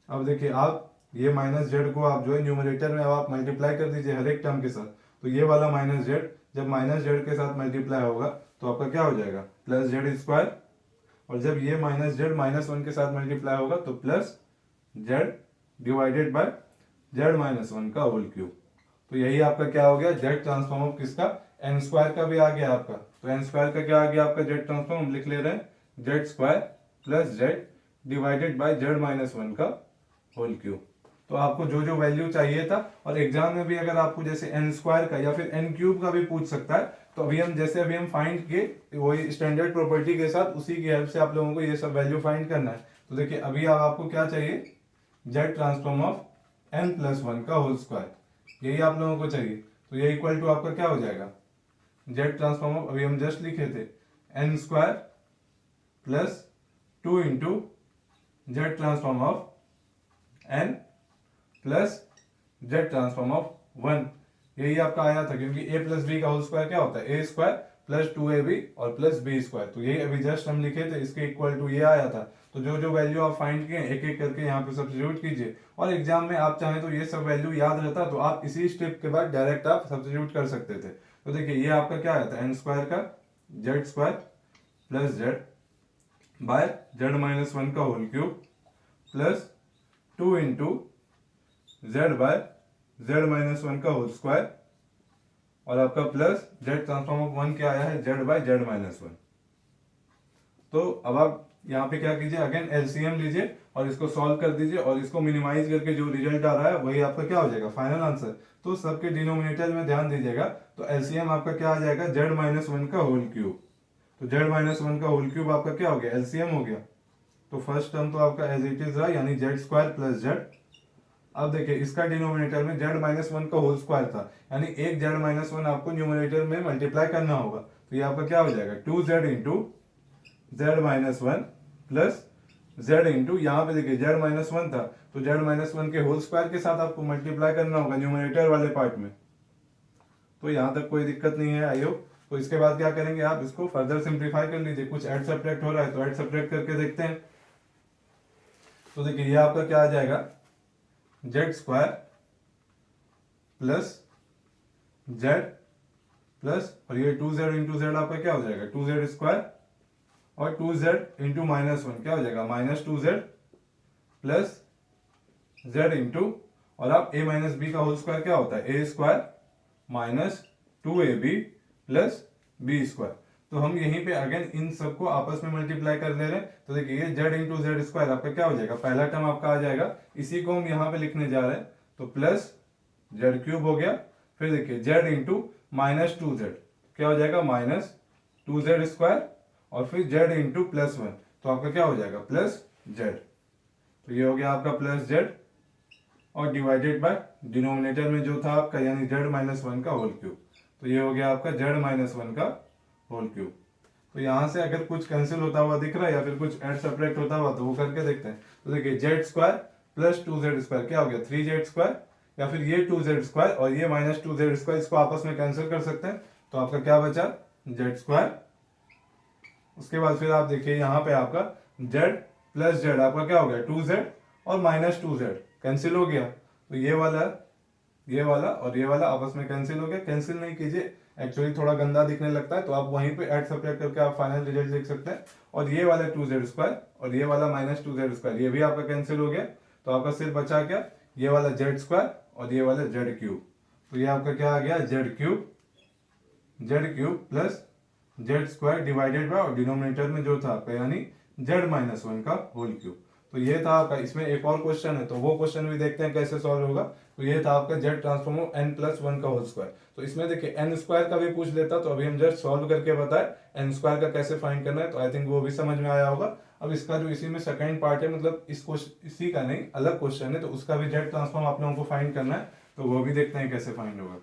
अब देखिए आप ये माइनस जेड को आप जो है न्यूमरेटर में अब आप मल्टीप्लाई कर दीजिए हर एक टर्म के साथ, तो ये वाला माइनस जेड जब माइनस जेड के साथ मल्टीप्लाई होगा तो आपका क्या हो जाएगा प्लस जेड स्क्वायर, और जब ये माइनस जेड माइनस वन के साथ मल्टीप्लाई होगा तो plus Z divided by Z minus one का होल क्यूब। तो यही आपका क्या हो गया जेड ट्रांसफॉर्म ऑफ किसका, एन स्क्वायर का भी आ गया आपका। तो एन स्क्वायर का क्या आ गया आपका जेड ट्रांसफॉर्म, हम लिख ले रहे हैं Z square plus Z divided by Z minus one का होल क्यूब। तो आपको जो जो वैल्यू चाहिए था, और एग्जाम में भी अगर आपको जैसे एन स्क्वायर का या फिर एन क्यूब का भी पूछ सकता है, तो अभी हम फाइंड किए वही स्टैंडर्ड प्रॉपर्टी के साथ, उसी की हेल्प से आप लोगों को ये सब वैल्यू फाइंड करना है। तो देखिए अभी आपको क्या चाहिए, z transform of n plus one का होल स्क्वायर, यही आप लोगों को चाहिए। तो ये इक्वल टू आपका क्या हो जाएगा, जेड ट्रांसफॉर्म ऑफ, अभी हम जस्ट लिखे थे n square plus 2 into Z transform of n plus z transform of one, यही आपका आया था, क्योंकि a प्लस बी का होल स्क्वायर क्या होता है, ए स्क्वायर प्लस 2ab और प्लस बी स्क्वायर। तो यही अभी जस्ट हम लिखे थे, इसके इक्वल टू ये आया था। तो जो जो वैल्यू आप फाइंड किए एक एक करके यहाँ पे सब्स्टिट्यूट कीजिए, और एग्जाम में आप चाहें तो ये सब वैल्यू याद रहता तो आप इसी स्टेप के बाद डायरेक्ट आप सब्स्टिट्यूट कर सकते थे। तो देखिए ये आपका क्या आया था, एन स्क्वायर का z square plus Z by Z minus one का whole cube plus 2 into Z by Z minus one का होल स्क्वायर, और आपका plus z transform of one क्या आया है, z by Z minus one. तो अब आप यहाँ पे क्या कीजिए, अगेन एलसीएम लीजिए और इसको सॉल्व कर दीजिए, और इसको मिनिमाइज करके जो रिजल्ट आ रहा है वही आपका क्या हो जाएगा फाइनल आंसर। तो सबके डिनोमिनेटर में ध्यान दीजिएगा, तो एलसीएम आपका क्या आ जाएगा, जेड माइनस वन का होल क्यूब। तो जेड माइनस वन का होल क्यूब आपका क्या हो गया, एलसीएम हो गया। तो फर्स्ट टर्म तो आपका एज इट इज रहा, यानी जेड स्क्वायर प्लस जेड। अब देखिए इसका डिनोमिनेटर में जेड माइनस वन का होल स्क्वायर था, यानी एक जेड माइनस वन आपको न्यूमरेटर में मल्टीप्लाई करना होगा। तो ये आपका क्या हो जाएगा, 2z into Z minus one plus Z into, यहाँ पे देखिए जेड माइनस वन था तो जेड माइनस वन के होल स्क्वायर के साथ आपको मल्टीप्लाई करना होगा न्यूमरेटर वाले पार्ट में। तो यहाँ तक कोई दिक्कत नहीं है आई होप। तो इसके बाद क्या करेंगे, आप इसको फर्दर सिंप्लीफाई कर लीजिए, कुछ ऐड सब्ट्रैक्ट हो रहा है तो ऐड सब्ट्रैक्ट करके देखते हैं। तो देखिए ये आपका क्या आ जाएगा, Z square plus Z plus, और ये 2z इंटू जेड आपका क्या हो जाएगा 2z स्क्वायर, और 2z इंटू माइनस वन क्या हो जाएगा minus 2z plus z into, और आप a माइनस बी का होल स्क्वायर क्या होता है, a square minus 2ab plus b square. तो हम यहीं पे अगेन इन सबको आपस में मल्टीप्लाई कर ले रहे हैं। तो देखिए ये जेड इंटू जेड स्क्वायर आपका क्या हो जाएगा, पहला टर्म आपका आ जाएगा, इसी को हम यहाँ पे लिखने जा रहे हैं, तो प्लस जेड क्यूब हो गया। फिर देखिए जेड इंटू माइनस 2z क्या हो जाएगा, माइनस 2z स्क्वायर, और फिर जेड इंटू प्लस वन, तो आपका क्या हो जाएगा प्लस जेड। तो ये हो गया आपका प्लस जेड, और डिवाइडेड बाय डिनोमिनेटर में जो था आपका यानी जेड माइनस वन का होल क्यूब। तो ये हो गया आपका जेड माइनस वन का होल क्यूब। तो यहाँ से अगर कुछ कैंसिल होता हुआ दिख रहा है या फिर कुछ ऐड सब्ट्रैक्ट होता हुआ तो वो करके देखते हैं। तो देखिए Z square plus 2z square क्या हो गया 3z स्क्वायर, या फिर ये 2z स्क्वायर और ये माइनस 2z स्क्वायर, इसको आपस में कैंसिल कर सकते हैं। तो आपका क्या बचा जेड स्क्वायर। उसके बाद फिर आप देखिए यहाँ पे आपका जेड प्लस जेड आपका क्या हो गया 2z और माइनस 2z कैंसिल हो गया। तो ये वाला और ये वाला आपस में कैंसिल हो गया। कैंसिल नहीं कीजिए, एक्चुअली थोड़ा गंदा दिखने लगता है, तो आप वहीं पे ऐड सब्ट्रैक्ट करके आप फाइनल रिजल्ट लिख सकते हैं। और ये वाला 2z स्क्वायर और ये वाला माइनस 2z स्क्वायर ये भी आपका कैंसिल हो गया। तो आपका सिर्फ बचा क्या, ये वाला जेड स्क्वायर और ये वाला जेड क्यूब। तो ये आपका क्या आ गया Z cube plus Z square divided by, और डिनोमिनेटर में जो था आपका यानी जेड माइनस वन का होल क्यूब। तो ये था आपका। इसमें एक और क्वेश्चन है तो वो क्वेश्चन भी देखते हैं कैसे सॉल्व होगा। तो ये था आपका z transform of n plus one का होल स्क्वायर। तो इसमें देखिए एन स्क्वायर का भी पूछ लेता तो अभी हम जस्ट सॉल्व करके बताए एन स्क्वायर का कैसे फाइंड करना है। तो आई थिंक वो भी समझ में आया होगा। अब इसका जो इसी में सेकंड पार्ट है, मतलब इसी का नहीं अलग क्वेश्चन है, तो उसका भी जेड ट्रांसफॉर्म आप लोगों को फाइंड करना है। तो वो भी देखते हैं कैसे फाइंड होगा।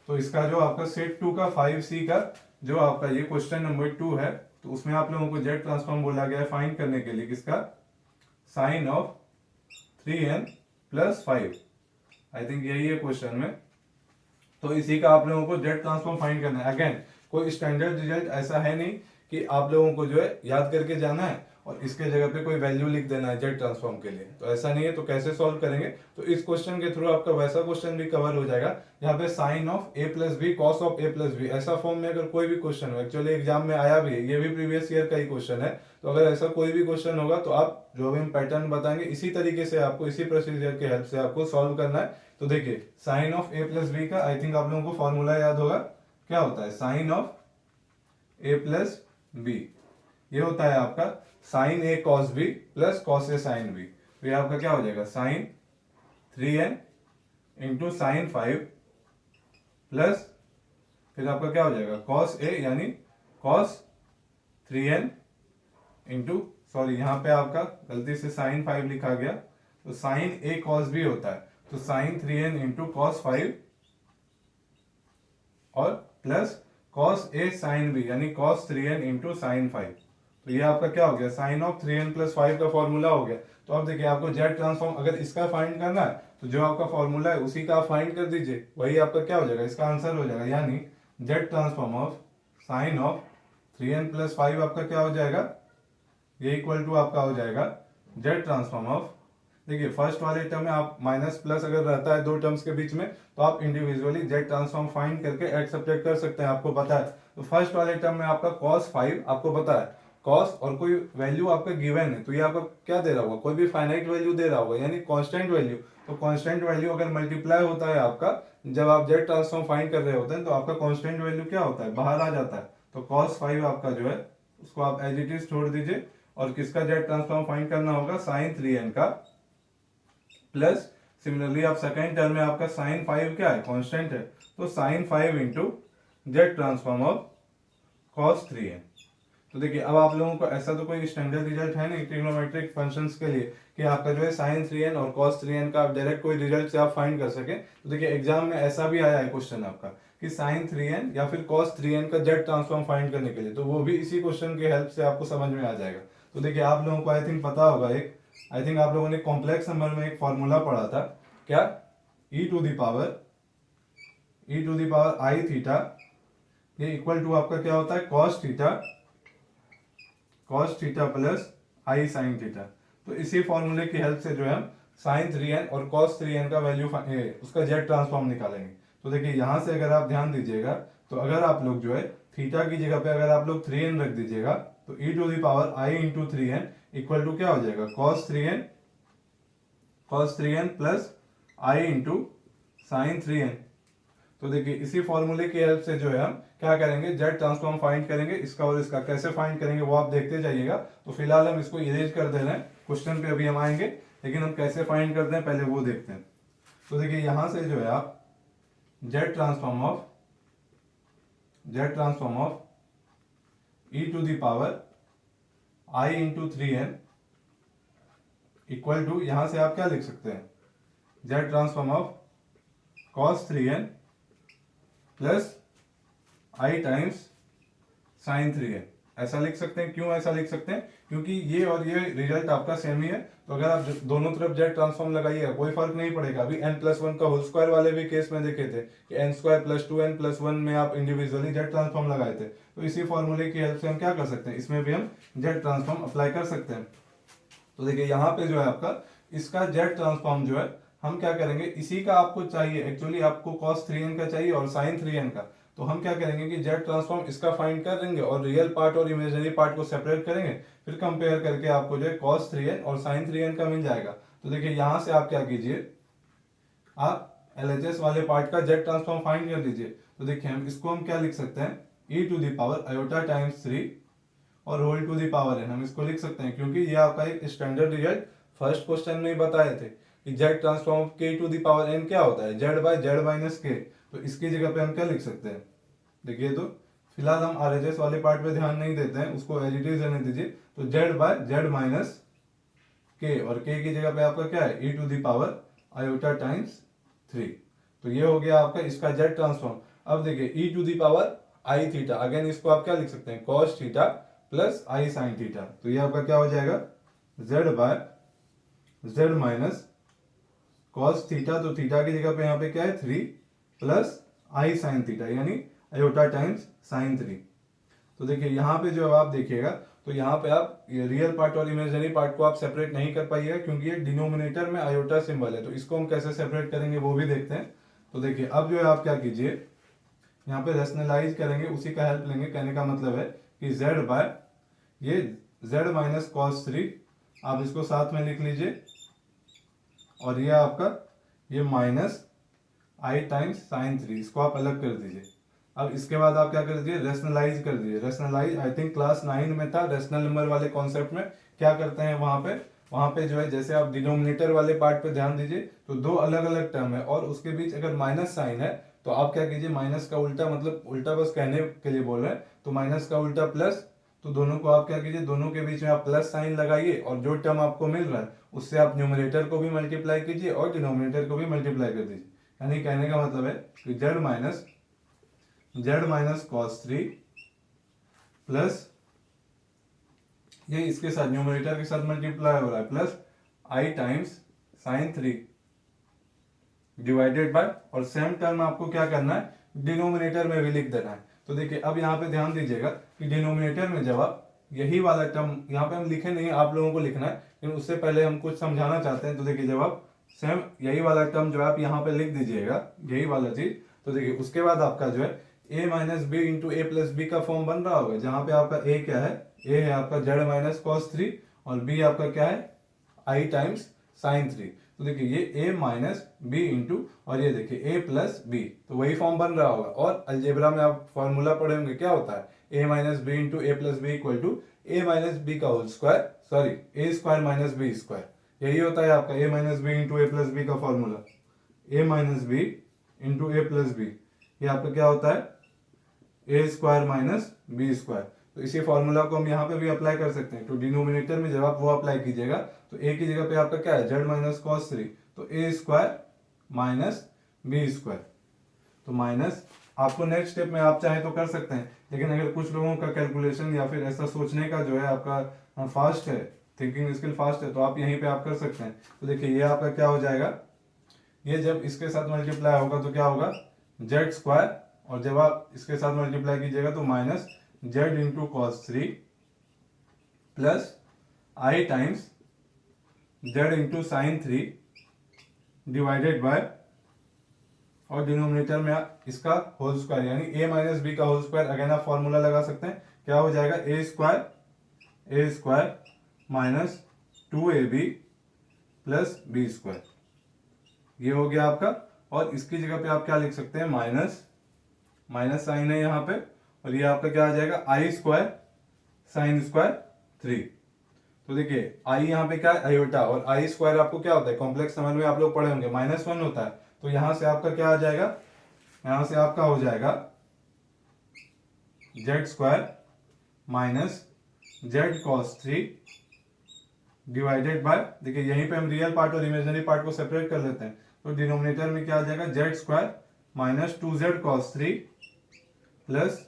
तो इसका जो आपका सेट 2 का 5C का जो आपका ये क्वेश्चन नंबर 2 है, तो उसमें आप लोगों को जेड ट्रांसफॉर्म बोला गया है फाइंड करने के लिए किसका, sine of 3n plus 5। I think यही है क्वेश्चन में। तो इसी का आप लोगों को जेड ट्रांसफॉर्म फाइंड करना है। अगेन कोई स्टैंडर्ड रिजल्ट ऐसा है नहीं कि आप लोगों को जो है याद करके जाना है और इसके जगह पे कोई वैल्यू लिख देना है जेड ट्रांसफॉर्म के लिए। तो ऐसा नहीं है, तो कैसे सॉल्व करेंगे, तो इस क्वेश्चन के थ्रू आपका वैसा क्वेश्चन भी कवर हो जाएगा। यहाँ पे sine of a plus b cos of a plus b, ऐसा फॉर्म में अगर कोई भी क्वेश्चन हो, एक्चुअली एग्जाम में आया भी है, ये भी प्रीवियस ईयर का ही क्वेश्चन है, तो अगर ऐसा कोई भी क्वेश्चन होगा तो आप जो भी हम पैटर्न बताएंगे इसी तरीके से आपको, इसी प्रोसीजर के हेल्प से आपको सॉल्व करना है। तो देखिए sine of a plus b का आई थिंक आप लोगों को फॉर्मूला याद होगा, क्या होता है, sine of a plus b, ये होता है आपका sine a cos b plus cos a sine b. तो ये आपका क्या हो जाएगा, sign 3n into sine 5 plus फिर आपका क्या हो जाएगा कॉस ए, यानी कॉस 3n इंटू, सॉरी यहाँ पे आपका गलती से साइन 5 लिखा गया, तो साइन ए कॉस बी होता है, तो साइन 3n इंटू कॉस 5 और plus cos a sine B यानी कॉस 3n इंटू साइन 5। तो ये आपका क्या हो गया, साइन ऑफ 3n प्लस 5 का फॉर्मूला हो गया। तो अब देखिए आपको जेड ट्रांसफॉर्म अगर इसका फाइंड करना है तो जो आपका फॉर्मूला है उसी का आप फाइंड कर दीजिए, वही आपका क्या हो जाएगा, इसका आंसर हो जाएगा। यानी Z transform of sign of 3n plus 5 आपका क्या हो जाएगा, ये इक्वल टू आपका हो जाएगा जेड ट्रांसफॉर्म ऑफ, देखिए फर्स्ट वाले टर्म में आप माइनस प्लस अगर रहता है दो टर्म्स के बीच में तो आप इंडिविजुअली जेड ट्रांसफॉर्म फाइंड करके ऐड सब्ट्रैक्ट कर सकते हैं, आपको पता है। तो फर्स्ट वाले टर्म में आपका cos 5 आपको पता है, cos और कोई वैल्यू आपका गिवन है, तो ये आपको क्या दे रहा होगा, कोई भी फाइनाइट वैल्यू दे रहा होगा यानी कांस्टेंट वैल्यू। तो कांस्टेंट वैल्यू अगर मल्टीप्लाई होता है आपका, जब आप जेड ट्रांसफॉर्म फाइंड कर रहे होते हैं तो आपका कांस्टेंट वैल्यू क्या होता है, बाहर आ जाता है। तो cos 5 आपका जो है उसको आप एज इट इज छोड़ दीजिए और किसका जेड ट्रांसफॉर्म फाइंड करना होगा, साइन 3n का, प्लस सिमिलरली आप सेकेंड टर्म में आपका साइन 5 क्या है, कांस्टेंट है, तो sine 5 into Z transform of cos 3n। तो देखिए अब आप लोगों को ऐसा तो कोई स्टैंडर्ड रिजल्ट है नहीं ट्रिग्नोमेट्रिक फंक्शंस के लिए कि आपका जो है साइन 3n और cos 3n का आप डायरेक्ट कोई रिजल्ट से आप फाइंड कर सके। तो देखिए एग्जाम में ऐसा भी आया है क्वेश्चन आपका कि साइन 3n या फिर cos 3n का जेड ट्रांसफॉर्म फाइंड करने के लिए, तो वो भी इसी क्वेश्चन के हेल्प से आपको समझ में आ जाएगा। तो देखिए आप लोगों को आई थिंक पता होगा, एक आई थिंक आप लोगों ने कॉम्प्लेक्स नंबर में एक फॉर्मूला पढ़ा था, क्या, e to the power i theta, ये इक्वल टू आपका क्या होता है, cos theta plus i sine theta. तो इसी फॉर्मूले की हेल्प से जो है हम साइन 3n और cos 3n का वैल्यू उसका जेड ट्रांसफॉर्म निकालेंगे। तो देखिए यहां से अगर आप ध्यान दीजिएगा तो अगर आप लोग जो है थीटा की जगह पे अगर आप लोग 3n रख दीजिएगा तो e to the power i into 3n equal to क्या हो जाएगा, cos 3n plus i into sine 3n। तो देखिए इसी फॉर्मूले की हेल्प से जो है हम क्या करेंगे, जेड ट्रांसफॉर्म फाइंड करेंगे। इसका और इसका कैसे फाइंड करेंगे वो आप देखते जाइएगा। तो फिलहाल हम इसको इरेज कर दे रहे हैं, क्वेश्चन पे अभी हम आएंगे, लेकिन हम कैसे फाइंड करते हैं पहले वो देखते हैं। तो देखिए यहां से जो है आप z transform of e to the power i into 3n equal to, यहां से आप क्या लिख सकते हैं, z transform of cos 3n plus i times sine 3n, ऐसा लिख सकते हैं। क्यों ऐसा लिख सकते हैं, क्योंकि ये और ये रिजल्ट आपका सेम ही है। तो अगर आप दोनों तरफ जेड ट्रांसफॉर्म लगाइएगा कोई फर्क नहीं पड़ेगा। अभी n+1 का होल स्क्वायर वाले भी केस में देखे थे कि n² + 2n+1 में आप इंडिविजुअली जेड ट्रांसफॉर्म लगाए थे। तो इसी फॉर्मूले की हेल्प से हम क्या कर सकते हैं, इसमें भी हम जेड ट्रांसफॉर्म अप्लाई कर सकते हैं। तो देखिए यहाँ पे जो है आपका इसका जेड ट्रांसफॉर्म जो है हम क्या करेंगे, इसी का आपको चाहिए, एक्चुअली आपको cos 3n का चाहिए और sin 3n का। तो हम क्या करेंगे कि जेड ट्रांसफॉर्म इसका फाइंड कर देंगे और रियल पार्ट और इमेजिनरी पार्ट को सेपरेट करेंगे, फिर कंपेयर करके आपको जो है cos 3n और sin 3n का मिल जाएगा। तो देखिए यहां से आप क्या कीजिए, आप LHS वाले पार्ट का जेड ट्रांसफॉर्म फाइंड कर लीजिए। तो देखिए हम क्या लिख सकते हैं, e to the power iota times 3 और whole to the power n, हम इसको लिख सकते हैं क्योंकि ये आपका एक स्टैंडर्ड रिजल्ट फर्स्ट क्वेश्चन में ही बताए थे कि z transform of k to the power n क्या होता है, z by z minus k। तो इसकी जगह पे हम क्या लिख सकते हैं, देखिए तो फिलहाल हम RHS वाले पार्ट पे ध्यान नहीं देते हैं, उसको एज इट इज रहने दीजिए। तो z by z minus k और k की जगह पे आपका क्या है, e to the power iota times 3। तो ये हो गया आपका इसका जेड ट्रांसफॉर्म। अब देखिए e to the power i theta, again इसको आप क्या लिख सकते हैं, cos theta plus i sine theta. तो ये आपका क्या हो जाएगा, z by z minus cos theta, तो थीटा की जगह पे यहाँ पे क्या है 3 प्लस आई साइन थीटा यानी आयोटा टाइम्स साइन 3। तो देखिए यहाँ पे जो आप देखिएगा तो यहाँ पे आप रियल पार्ट और इमेजिनरी पार्ट को आप सेपरेट नहीं कर पाइएगा, क्योंकि ये डिनोमिनेटर में आयोटा सिंबल है। तो इसको हम कैसे सेपरेट करेंगे वो भी देखते हैं। तो देखिए अब जो है आप क्या कीजिए, यहाँ पे रेशनलाइज करेंगे, उसी का हेल्प लेंगे। कहने का मतलब है कि z बाय ये z माइनस कॉस 3, आप इसको साथ में लिख लीजिए, और ये आपका ये माइनस आई टाइम्स साइन 3, इसको आप अलग कर दीजिए। अब इसके बाद आप क्या कर दीजिए, रेशनलाइज कर दीजिए। रेशनलाइज आई थिंक क्लास 9 में था, रेशनल नंबर वाले कॉन्सेप्ट में क्या करते हैं वहां पे जो है, जैसे आप डिनोमिनेटर वाले पार्ट पे ध्यान दीजिए तो दो अलग अलग टर्म है और उसके बीच अगर माइनस साइन है तो आप क्या कीजिए, माइनस का उल्टा, मतलब उल्टा बस कहने के लिए बोल रहे हैं, तो माइनस का उल्टा प्लस, तो दोनों को आप क्या कीजिए, दोनों के बीच में आप प्लस साइन लगाइए और जो टर्म आपको मिल रहा है उससे आप न्यूमरेटर को भी मल्टीप्लाई कीजिए और डिनोमिनेटर को भी मल्टीप्लाई कर दीजिए। यानी कहने का मतलब है कि z माइनस कॉस 3 प्लस ये इसके साथ न्यूमरेटर के साथ मल्टीप्लाई हो रहा है plus i times sine 3 divided by, और सेम टर्म आपको क्या करना है, डिनोमिनेटर में भी लिख देना है। तो देखिए अब यहाँ पे ध्यान दीजिएगा कि डिनोमिनेटर में जब आप यही वाला टर्म, यहाँ पे हम लिखे नहीं है, आप लोगों को लिखना है, लेकिन उससे पहले हम कुछ समझाना चाहते हैं। तो देखिए जब आप सेम यही वाला टर्म जो है आप यहाँ पे लिख दीजिएगा, यही वाला चीज, तो देखिए उसके बाद आपका जो है a minus b into a plus b का फॉर्म बन रहा होगा, जहां पे आपका a क्या है, a है आपका z माइनस कॉस 3 और b आपका क्या है, i टाइम्स साइन 3। तो देखिए ये a माइनस बी इंटू और ये देखिए a प्लस बी, तो वही फॉर्म बन रहा होगा। और अलजेब्रा में आप फॉर्मूला पढ़े होंगे, क्या होता है, a minus b into a plus b equal to a minus b का whole square, sorry a square minus b square, यही होता है आपका a minus b into a plus b का formula. a minus b into a plus b, ये आपका क्या होता है, a square minus b square. तो इसी फॉर्मूला को हम यहाँ पे भी अप्लाई कर सकते हैं। तो डिनोमिनेटर में जब आप वो अप्लाई कीजिएगा तो ए की जगह पे आपका क्या है, z माइनस कॉस 3, तो ए स्क्वायर माइनस बी स्क्वायर। तो माइनस आपको नेक्स्ट स्टेप में आप चाहे तो कर सकते हैं, लेकिन अगर कुछ लोगों का कैलकुलेशन या फिर ऐसा सोचने का जो है आपका फास्ट है, थिंकिंग स्किल फास्ट है, तो आप यहीं पे आप कर सकते हैं। तो देखिए ये आपका क्या हो जाएगा, ये जब इसके साथ मल्टीप्लाई होगा तो क्या होगा, जेड स्क्वायर, और जब आप इसके साथ मल्टीप्लाई कीजिएगा तो minus z into cos 3 plus i times z into sine 3 divided by, और डिनोमिनेटर में आप इसका होल स्क्वायर यानी a माइनस बी का होल स्क्वायर, अगेन आप फॉर्मूला लगा सकते हैं, क्या हो जाएगा, a square minus 2ab plus b square, ये हो गया आपका। और इसकी जगह पे आप क्या लिख सकते हैं, माइनस साइन है यहाँ पे, और ये आपका क्या आ जाएगा, आई स्क्वायर साइन स्क्वायर 3। तो देखिए आई यहाँ पे क्या है, आयोटा, और आई स्क्वायर आपको क्या होता है, कॉम्प्लेक्स नंबर में आप लोग पढ़े होंगे -1 होता है। तो यहां से आपका क्या आ जाएगा, यहां से आपका हो जाएगा Z square minus Z cos 3 divided bye, देखिए यहीं पे हम रियल पार्ट और इमेजिनरी पार्ट को सेपरेट कर लेते हैं। तो डिनोमिनेटर में क्या आ जाएगा, Z square minus 2z cos 3 plus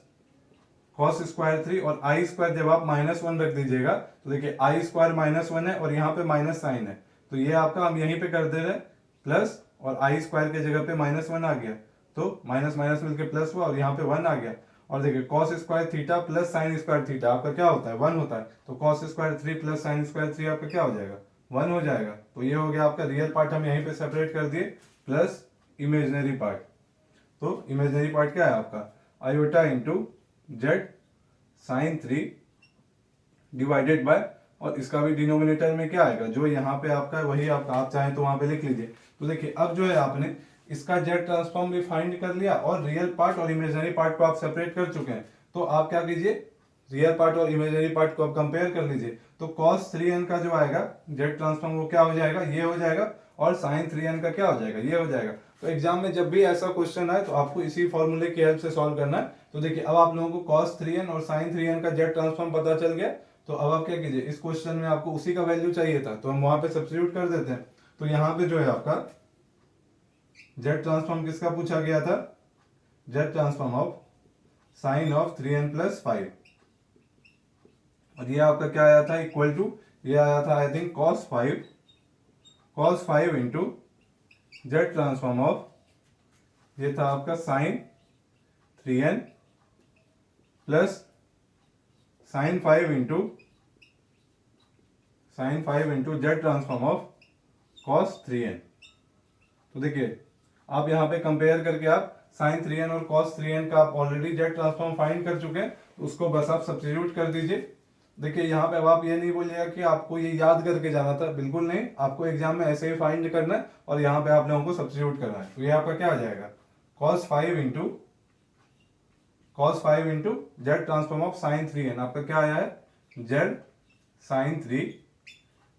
cos square 3, और आई स्क्वायर जब आप -1 रख दीजिएगा तो देखिए आई स्क्वायर -1 है और यहाँ पे माइनस साइन है, तो ये आपका हम यहीं पे कर दे रहे हैं प्लस, और आई स्क्वायर के जगह पे -1 आ गया, तो माइनस माइनस मिलकर प्लस हुआ और यहाँ पे 1 आ गया। और देखिए cos square theta plus sine square theta आपका क्या होता है, 1 होता है। तो cos square 3 plus sine square 3 आपका क्या हो जाएगा, 1 हो जाएगा। तो ये हो गया आपका रियल पार्ट, हम यहीं पे सेपरेट कर दिए, प्लस इमेजिनरी पार्ट। तो इमेजिनरी पार्ट क्या है आपका, iota into z sine 3 divided by, और इसका भी डिनोमिनेटर में क्या आएगा, जो यहाँ पे आपका है वही आपका, आप चाहें तो वहां पे लिख लीजिए। तो देखिए अब जो है आपने इसका जेड ट्रांसफॉर्म भी फाइंड कर लिया और रियल पार्ट और इमेजिनरी पार्ट को आप सेपरेट कर चुके हैं। तो आप क्या कीजिए, रियल पार्ट और इमेजिनरी पार्ट को आप कंपेयर कर लीजिए। तो cos 3n का जो आएगा जेड ट्रांसफॉर्म वो क्या हो जाएगा, ये हो जाएगा, और sin 3n का क्या हो जाएगा, ये हो जाएगा। तो एग्जाम में जब भी ऐसा क्वेश्चन आए तो आपको इसी फॉर्मूले की हेल्प से सॉल्व करना है। तो देखिए अब आप लोगों को cos 3n और sin 3n का जेड ट्रांसफॉर्म पता चल गया। तो अब आप क्या कीजिए, इस क्वेश्चन में आपको उसी का वैल्यू चाहिए था तो हम वहां पे सब्स्टिट्यूट कर देते हैं। तो यहाँ पे जो है आपका जेड ट्रांसफॉर्म किसका पूछा गया था, Z transform of sign of 3n plus 5, और ये आपका क्या आया था, इक्वल टू, ये आया था I think cos 5 into Z transform of, ये था आपका sine 3n plus sine 5 into Z transform of cos 3n। तो देखिए आप यहाँ पे कंपेयर करके आप साइन 3n और कॉस 3n का आप ऑलरेडी जेड ट्रांसफॉर्म फाइंड कर चुके हैं, तो उसको बस आप सब्स्टिट्यूट कर दीजिए। देखिए यहाँ पे अब आप ये नहीं बोलिएगा कि आपको ये याद करके जाना था, बिल्कुल नहीं, आपको एग्जाम में ऐसे ही फाइंड करना है और यहाँ पे आप लोगों को सब्स्टिट्यूट करना है। तो ये आपका क्या आ जाएगा, cos 5 into Z transform of sine 3n, आपका क्या आया है z sine 3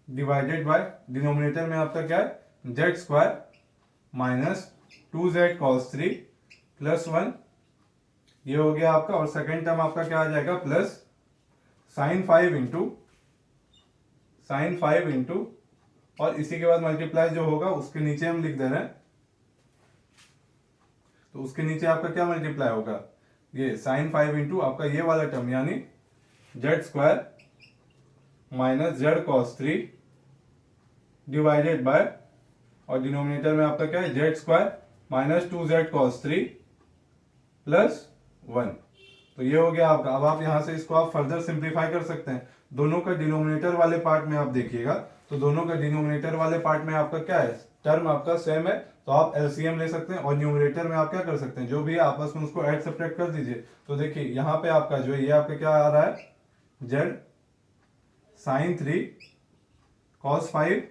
divided by denominator में आपका क्या है z square minus 2z cos 3 plus 1, ये हो गया आपका। और सेकेंड टर्म आपका क्या आ जाएगा प्लस साइन 5 इंटू और इसी के बाद मल्टीप्लाई जो होगा उसके नीचे हम लिख दे रहे हैं, तो उसके नीचे आपका क्या मल्टीप्लाई होगा, ये साइन 5 इंटू आपका ये वाला टर्म यानी Z square minus Z cos 3 divided by, और डिनोमिनेटर में आपका क्या है z square minus 2z cos 3 plus 1। तो ये हो गया आपका। अब आप यहां से इसको आप फर्दर सिंप्लीफाई कर सकते हैं। दोनों का डिनोमिनेटर वाले पार्ट में आप देखिएगा तो दोनों का डिनोमिनेटर वाले पार्ट में आपका क्या है, टर्म आपका सेम है, तो आप एलसीएम ले सकते हैं और न्यूमरेटर में आप क्या कर सकते हैं, जो भी है आपस में उसको ऐड सब्ट्रैक्ट कर दीजिए। तो देखिए यहाँ पे आपका जो है ये आपका क्या आ रहा है जेड साइन 3 cos 5,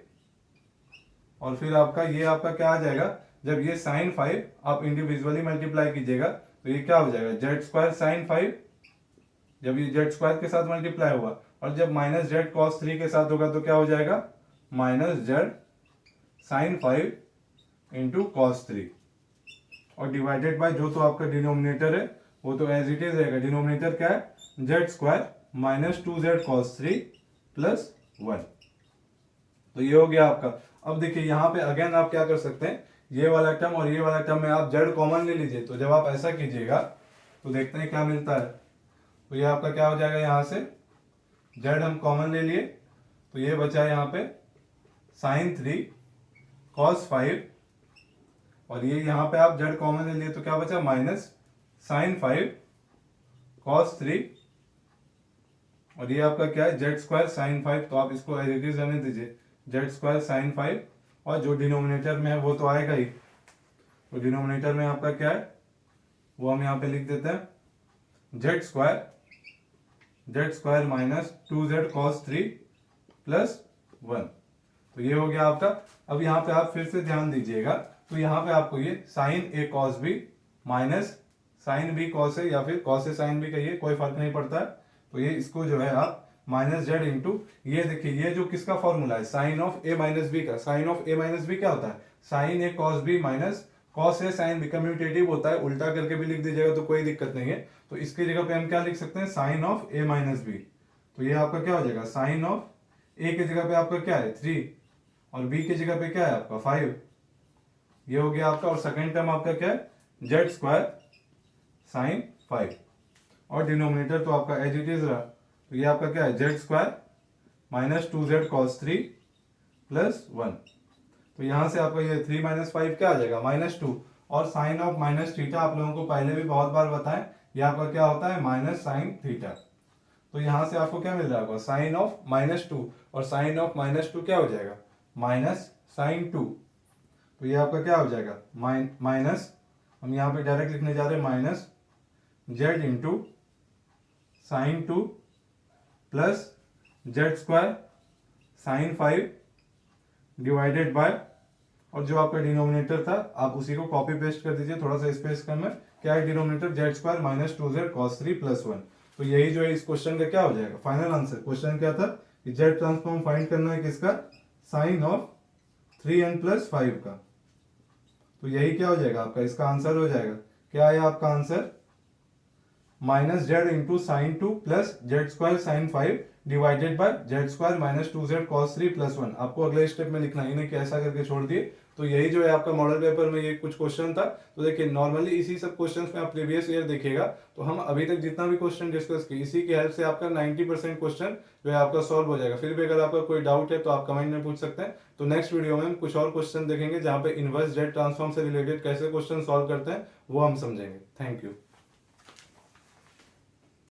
और फिर आपका ये आपका क्या आ जाएगा, जब ये साइन 5 आप इंडिविजुअली मल्टीप्लाई कीजिएगा तो ये क्या हो जाएगा जेड स्क्वायर साइन 5, जब ये जेड स्क्वायर के साथ मल्टीप्लाई होगा, और जब माइनस जेड कॉस 3 के साथ होगा तो क्या हो जाएगा minus z sine 5 into cos 3, और डिवाइडेड बाय जो तो आपका डिनोमिनेटर है वो तो एज इट इज रहेगा। डिनोमिनेटर क्या है z square minus 2z cos 3 plus 1। तो ये हो गया आपका। अब देखिए यहाँ पे अगेन आप क्या कर सकते हैं, ये वाला टर्म और ये वाला टर्म में आप जेड कॉमन ले लीजिए। तो जब आप ऐसा कीजिएगा तो देखते हैं क्या मिलता है। तो ये आपका क्या हो जाएगा, यहाँ से जेड हम कॉमन ले लिए तो ये बचा यहाँ पे साइन 3 cos 5, और ये यहाँ पे आप जेड कॉमन ले लिए तो क्या बचा माइनस साइन 5 cos 3, और ये आपका क्या है जेड स्क्वायर साइन 5, तो आप इसको एज इट इज रहने दीजिए जेड स्क्वायर साइन 5, और जो डिनोमिनेटर में है वो तो आएगा ही। तो डिनोमिनेटर में आपका क्या है वो हम यहाँ पे लिख देते हैं Z square minus 2z cos 3 plus 1। तो ये हो गया आपका। अब यहाँ पे आप फिर से ध्यान दीजिएगा तो यहाँ पे आपको ये sine a cos b minus sine b cos a या फिर cos a साइन b कहिए, कोई फर्क नहीं पड़ता है। तो ये इसको जो है आप माइनस जेड इंटू, ये देखिए ये जो किसका फॉर्मूला है sine of a minus b का। Sine of a minus b क्या होता है sine a cos b minus cos a sine b, commutative होता है, उल्टा करके भी लिख दीजिएगा तो कोई दिक्कत नहीं है। तो इसकी जगह पे हम क्या लिख सकते हैं sine of a minus b. तो ये आपका क्या हो जाएगा साइन ऑफ a की जगह पे आपका क्या है 3 और b की जगह पे क्या है आपका 5, ये हो गया आपका। और सेकेंड टर्म आपका क्या है जेड स्क्वायर साइन 5, और डिनोमिनेटर तो आपका एज इट इज रहा। तो ये आपका क्या है z square minus 2z cos 3 plus 1। तो यहां से आपका ये 3 माइनस 5 क्या आ जाएगा -2, और साइन ऑफ माइनस थीटा आप लोगों को पहले भी बहुत बार बताएं, ये आपका क्या होता है माइनस साइन थीटा। तो यहां से आपको क्या मिल रहा होगा साइन ऑफ -2, और साइन ऑफ -2 क्या हो जाएगा माइनस साइन 2। तो ये आपका क्या हो जाएगा माइनस, हम यहाँ पे डायरेक्ट लिखने जा रहे हैं minus z into sign 2 plus Z square sine 5 divided by, और जो आपका डिनोमिनेटर था आप उसी को कॉपी पेस्ट कर दीजिए, थोड़ा सा स्पेस कम है, क्या है denominator Z square minus 2z cos 3 plus 1। तो यही जो है इस क्वेश्चन का क्या हो जाएगा फाइनल आंसर। क्वेश्चन क्या था कि जेड ट्रांसफॉर्म फाइंड करना है किसका साइन ऑफ 3n प्लस 5 का। तो यही क्या हो जाएगा आपका, इसका आंसर हो जाएगा क्या है आपका answer minus z into sign 2 plus Z square sine 5 divided by Z square minus 2z cos 3 plus 1। आपको अगले स्टेप में लिखना है, इन्हें कैसा करके छोड़ दिए। तो यही जो है आपका मॉडल पेपर में ये कुछ क्वेश्चन था। तो देखिए नॉर्मली इसी सब क्वेश्चंस में आप प्रीवियस ईयर देखिएगा तो हम अभी तक जितना भी क्वेश्चन डिस्कस किए इसी की हेल्प से आपका 90% क्वेश्चन जो है आपका सॉल्व हो जाएगा। फिर भी अगर आपका कोई डाउट है तो आप कमेंट में पूछ सकते हैं। तो नेक्स्ट वीडियो में हम कुछ और क्वेश्चन देखेंगे जहाँ पे इनवर्स जेड ट्रांसफॉर्म से रिलेटेड कैसे क्वेश्चन सॉल्व करते हैं वो हम समझेंगे। Thank you.